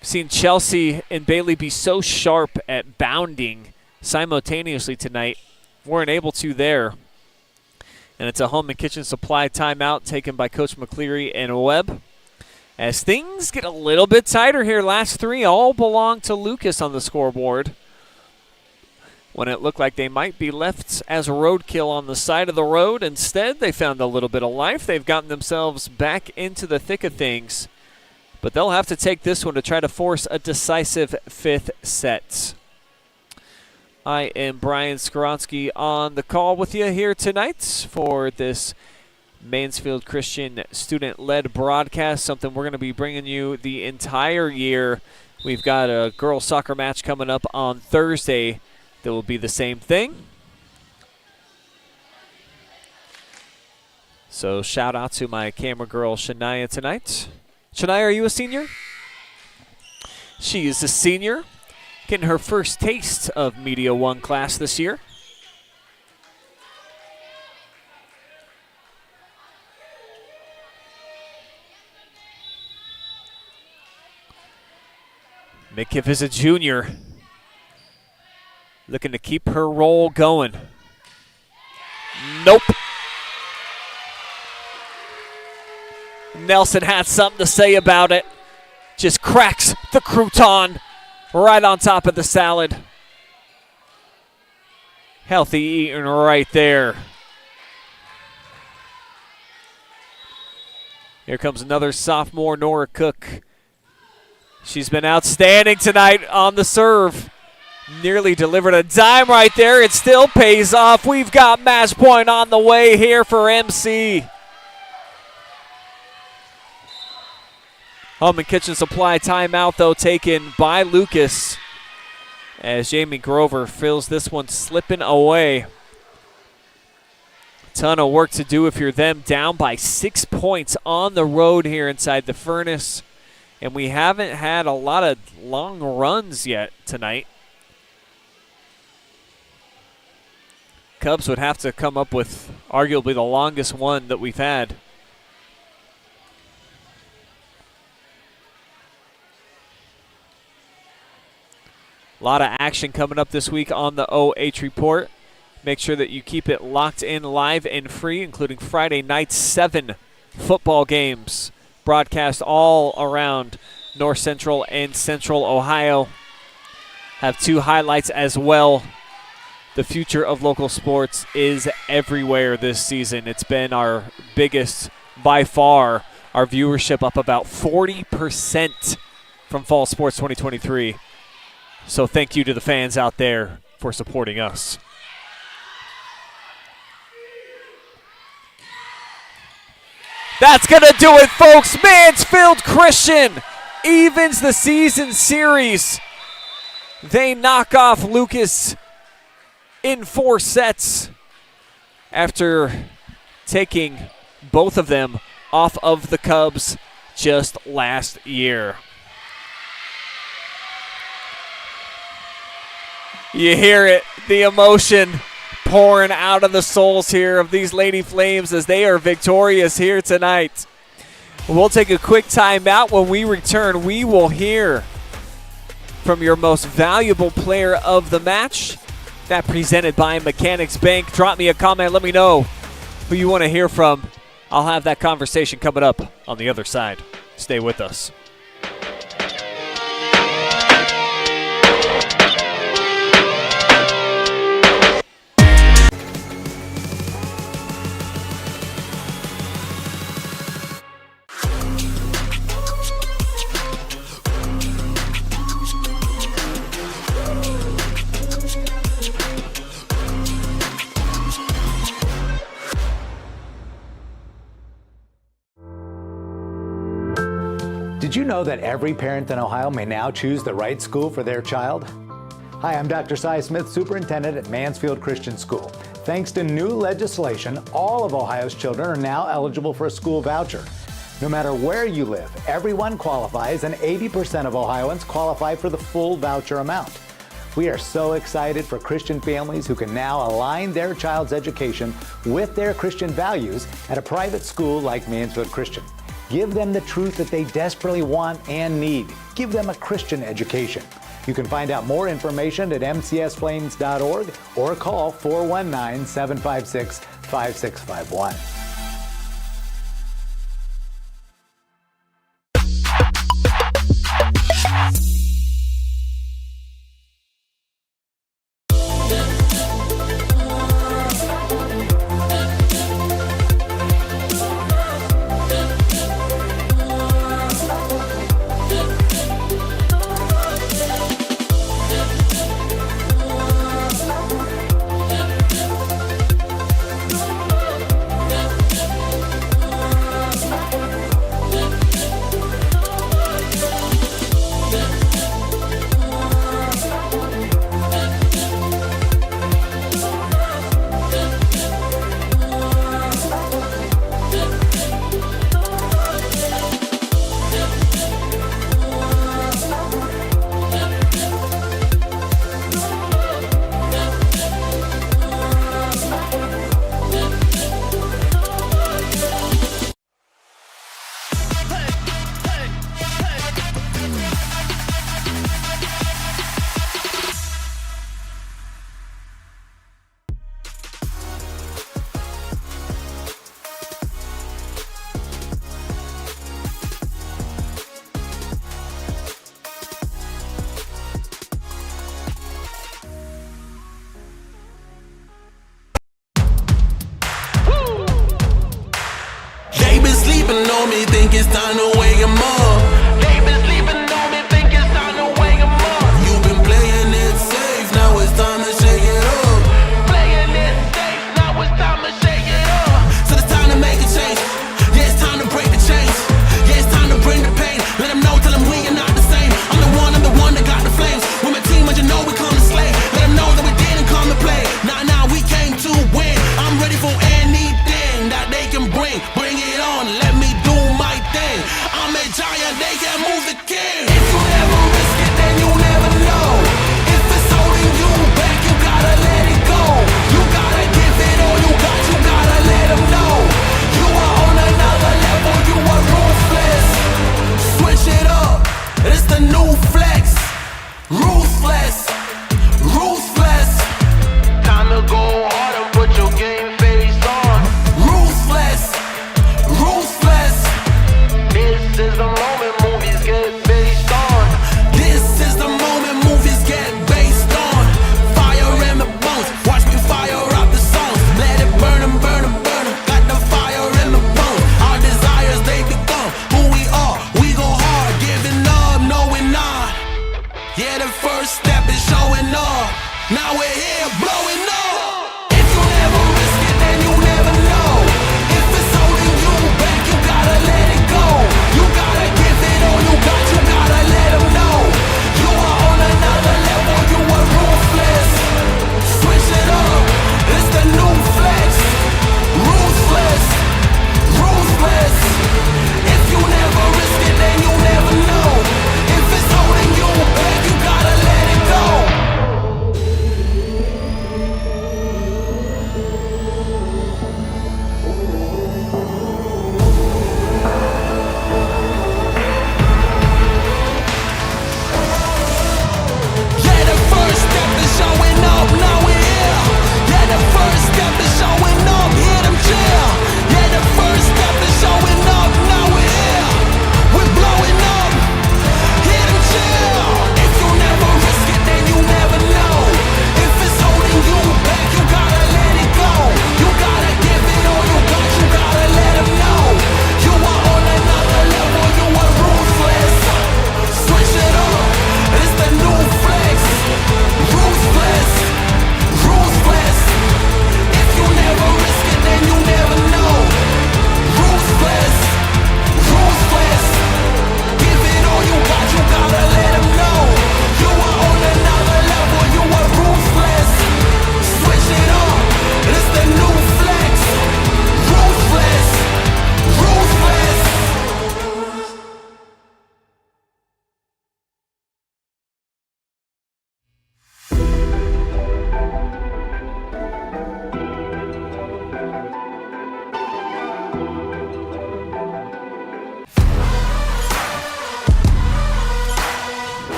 Speaker 2: Seen Chelsea and Bailey be so sharp at bounding simultaneously tonight. Weren't able to there. And it's a home and kitchen supply timeout taken by Coach McCleary and Webb. As things get a little bit tighter here, last 3 all belong to Lucas on the scoreboard. When it looked like they might be left as a roadkill on the side of the road, instead they found a little bit of life. They've gotten themselves back into the thick of things. But they'll have to take this one to try to force a decisive 5th set. I am Brian Skoronsky on the call with you here tonight for this Mansfield Christian student-led broadcast, something we're going to be bringing you the entire year. We've got a girls soccer match coming up on Thursday that will be the same thing. So shout out to my camera girl Shania tonight. Shania, are you a senior? She is a senior, getting her first taste of Media 1 class this year. Mikiff is a junior, looking to keep her roll going. Nope. Nelson had something to say about it. Just cracks the crouton right on top of the salad. Healthy eating right there. Here comes another sophomore, Nora Cook. She's been outstanding tonight on the serve. Nearly delivered a dime right there. It still pays off. We've got match point on the way here for MC. Home and Kitchen Supply timeout, though, taken by Lucas as Jamie Grover feels this one slipping away. Ton of work to do if you're them, down by 6 points on the road here inside the Furnace. And we haven't had a lot of long runs yet tonight. Cubs would have to come up with arguably the longest one that we've had. A lot of action coming up this week on the OH Report. Make sure that you keep it locked in, live and free, including Friday night 7 football games broadcast all around North Central and Central Ohio. Have 2 highlights as well. The future of local sports is everywhere this season. It's been our biggest by far. Our viewership up about 40% from Fall Sports 2023. So thank you to the fans out there for supporting us. That's going to do it, folks. Mansfield Christian evens the season series. They knock off Lucas in 4 sets after taking both of them off of the Cubs just last year. You hear it, the emotion pouring out of the souls here of these Lady Flames as they are victorious here tonight. We'll take a quick timeout. When we return, we will hear from your most valuable player of the match. That presented by Mechanics Bank. Drop me a comment. Let me know who you want to hear from. I'll have that conversation coming up on the other side. Stay with us.
Speaker 3: Did you know that every parent in Ohio may now choose the right school for their child? Hi, I'm Dr. Cy Smith, Superintendent at Mansfield Christian School. Thanks to new legislation, all of Ohio's children are now eligible for a school voucher. No matter where you live, everyone qualifies, and 80% of Ohioans qualify for the full voucher amount. We are so excited for Christian families who can now align their child's education with their Christian values at a private school like Mansfield Christian. Give them the truth that they desperately want and need. Give them a Christian education. You can find out more information at mcsflames.org or call 419-756-5651.
Speaker 1: Think it's time to wake 'em up. They been sleeping on me, think it's time to wake 'em up. You've been playing it safe,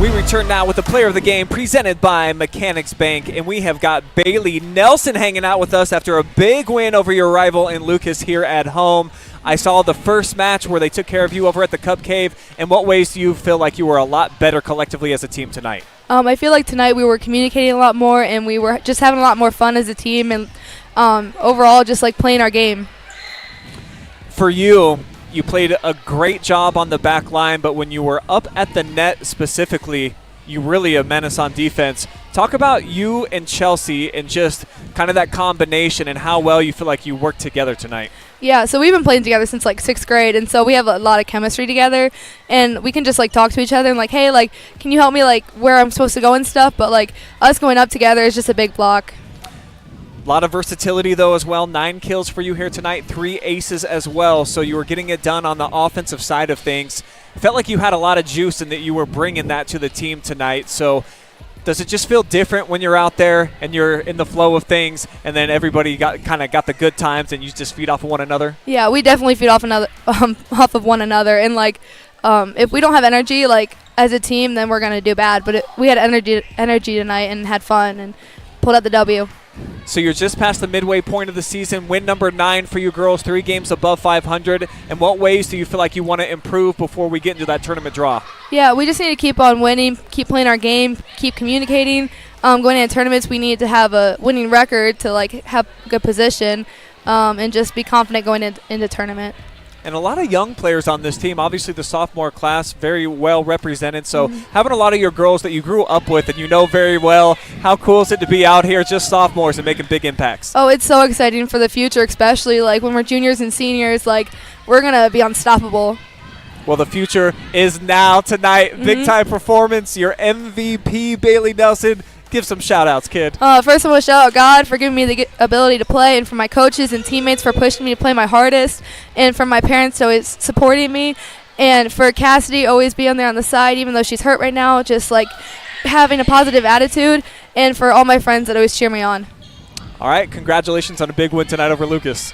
Speaker 2: We return now with the player of the game presented by Mechanics Bank, and we have got Bailey Nelson hanging out with us after a big win over your rival in Lucas here at home. I saw the first match where they took care of you over at the Cup Cave. In what ways do you feel like you were a lot better collectively as a team tonight?
Speaker 4: I feel like tonight we were communicating a lot more, and we were just having a lot more fun as a team, and overall just like playing our game.
Speaker 2: For you, you played a great job on the back line, but when you were up at the net specifically, you really a menace on defense. Talk about you and Chelsea and just kind of that combination and how well you feel like you worked together tonight.
Speaker 4: Yeah, so we've been playing together since like 6th grade, and so we have a lot of chemistry together, and we can just like talk to each other and like, hey, like, can you help me like where I'm supposed to go and stuff? But like us going up together is just a big block.
Speaker 2: A lot of versatility, though, as well. 9 kills for you here tonight, 3 aces as well. So you were getting it done on the offensive side of things. Felt like you had a lot of juice and that you were bringing that to the team tonight. So does it just feel different when you're out there and you're in the flow of things and then everybody got the good times and you just feed off of one another?
Speaker 4: Yeah, we definitely feed off off of one another. And, like, if we don't have energy, like, as a team, then we're going to do bad. But we had energy tonight and had fun and pulled out the W.
Speaker 2: So you're just past the midway point of the season, win number 9 for you girls, 3 games above 500. In what ways do you feel like you want to improve before we get into that tournament draw?
Speaker 4: Yeah, we just need to keep on winning, keep playing our game, keep communicating. Going into tournaments, we need to have a winning record to like have a good position and just be confident going into tournament.
Speaker 2: And a lot of young players on this team. Obviously, the sophomore class very well represented. So having a lot of your girls that you grew up with and you know very well, how cool is it to be out here just sophomores and making big impacts?
Speaker 4: Oh, it's so exciting for the future, especially like when we're juniors and seniors. Like, we're going to be unstoppable.
Speaker 2: Well, the future is now tonight. Big-time performance. Your MVP, Bailey Nelson. Give some shout-outs, kid.
Speaker 4: First, I want to shout out God for giving me the ability to play, and for my coaches and teammates for pushing me to play my hardest, and for my parents always supporting me, and for Cassidy always being there on the side, even though she's hurt right now, just like having a positive attitude, and for all my friends that always cheer me on.
Speaker 2: All right, congratulations on a big win tonight over Lucas.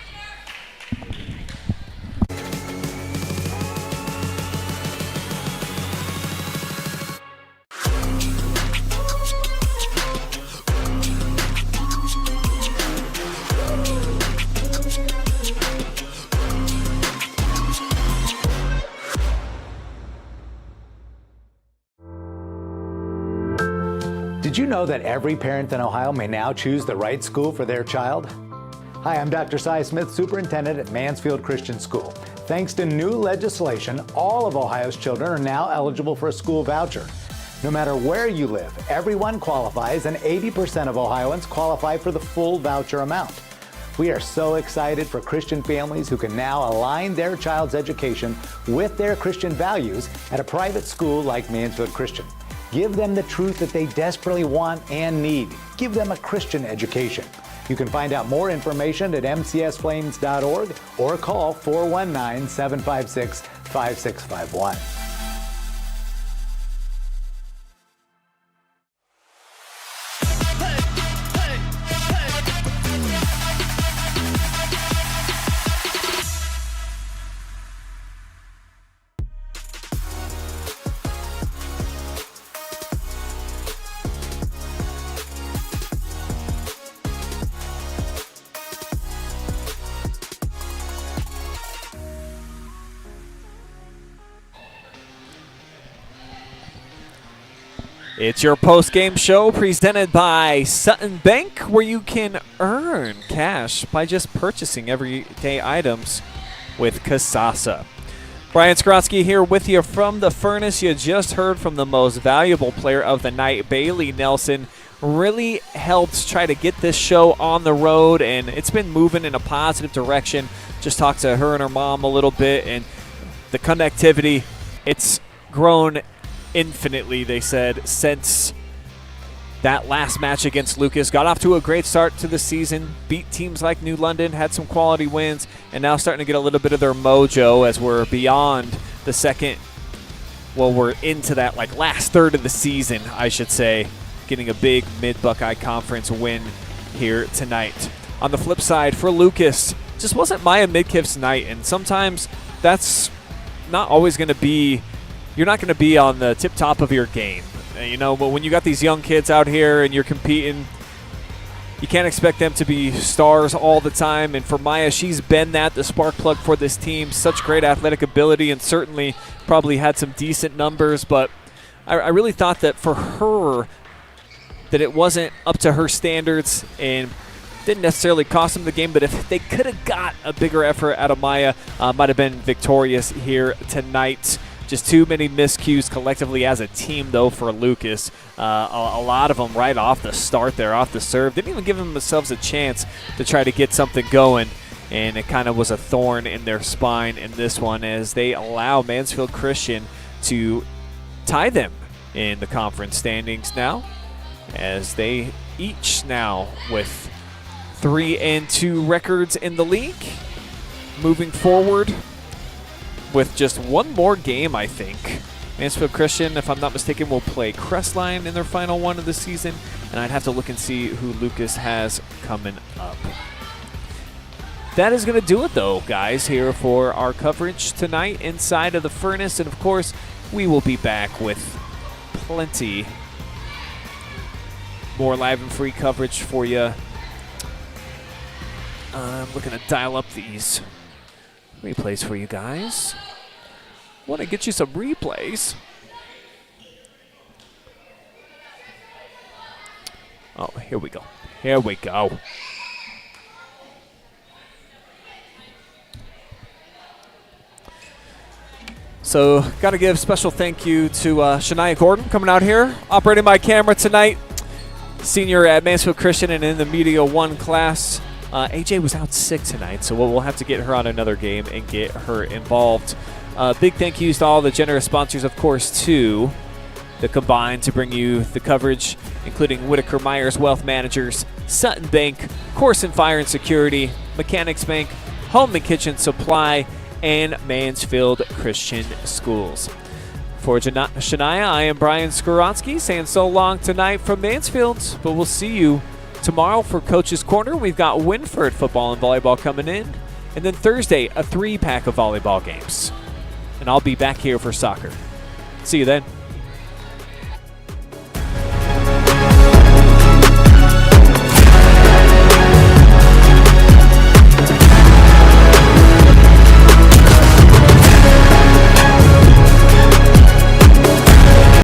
Speaker 3: Did you know that every parent in Ohio may now choose the right school for their child? Hi, I'm Dr. Cy Smith, Superintendent at Mansfield Christian School. Thanks to new legislation, all of Ohio's children are now eligible for a school voucher. No matter where you live, everyone qualifies, and 80% of Ohioans qualify for the full voucher amount. We are so excited for Christian families who can now align their child's education with their Christian values at a private school like Mansfield Christian. Give them the truth that they desperately want and need. Give them a Christian education. You can find out more information at mcsflames.org or call 419-756-5651.
Speaker 2: It's your post-game show presented by Sutton Bank, where you can earn cash by just purchasing everyday items with Kasasa. Brian Skrotsky here with you from the Furnace. You just heard from the most valuable player of the night, Bailey Nelson. Really helped try to get this show on the road, and it's been moving in a positive direction. Just talked to her and her mom a little bit, and the connectivity, it's grown infinitely, they said, since that last match against Lucas. Got off to a great start to the season, beat teams like New London, had some quality wins, and now starting to get a little bit of their mojo as we're beyond the second, well, we're into that like last third of the season, I should say, getting a big Mid-Buckeye Conference win here tonight. On the flip side, for Lucas, just wasn't Maya Midkiff's night, and sometimes that's not always going to be, you're not going to be on the tip top of your game. But when you got these young kids out here and you're competing, you can't expect them to be stars all the time. And for Maya, she's been the spark plug for this team. Such great athletic ability, and certainly probably had some decent numbers. But I really thought that for her, that it wasn't up to her standards and didn't necessarily cost them the game. But if they could have got a bigger effort out of Maya, might have been victorious here tonight. Just too many miscues collectively as a team, though, for Lucas. A lot of them right off the start there, off the serve. Didn't even give themselves a chance to try to get something going, and it kind of was a thorn in their spine in this one as they allow Mansfield Christian to tie them in the conference standings now, as they each now with 3-2 records in the league. Moving forward with just one more game, I think. Mansfield Christian, if I'm not mistaken, will play Crestline in their final one of the season, and I'd have to look and see who Lucas has coming up. That is going to do it, though, guys, here for our coverage tonight inside of the Furnace, and of course, we will be back with plenty more live and free coverage for you. I'm looking to dial up these replays for you guys. Want to get you some replays. Oh, here we go. Here we go. So, got to give special thank you to Shania Gordon coming out here, operating my camera tonight. Senior at Mansfield Christian and in the Media 1 class. AJ was out sick tonight, so we'll have to get her on another game and get her involved. Big thank yous to all the generous sponsors, of course, to the Combine to bring you the coverage, including Whitaker Myers Wealth Managers, Sutton Bank, Koorsen Fire and Security, Mechanics Bank, Home and Kitchen Supply, and Mansfield Christian Schools. For Shania, I am Brian Skowronski saying so long tonight from Mansfield, but we'll see you tomorrow for Coach's Corner. We've got Winford football and volleyball coming in, and then Thursday, a 3-pack of volleyball games. And I'll be back here for soccer. See you then.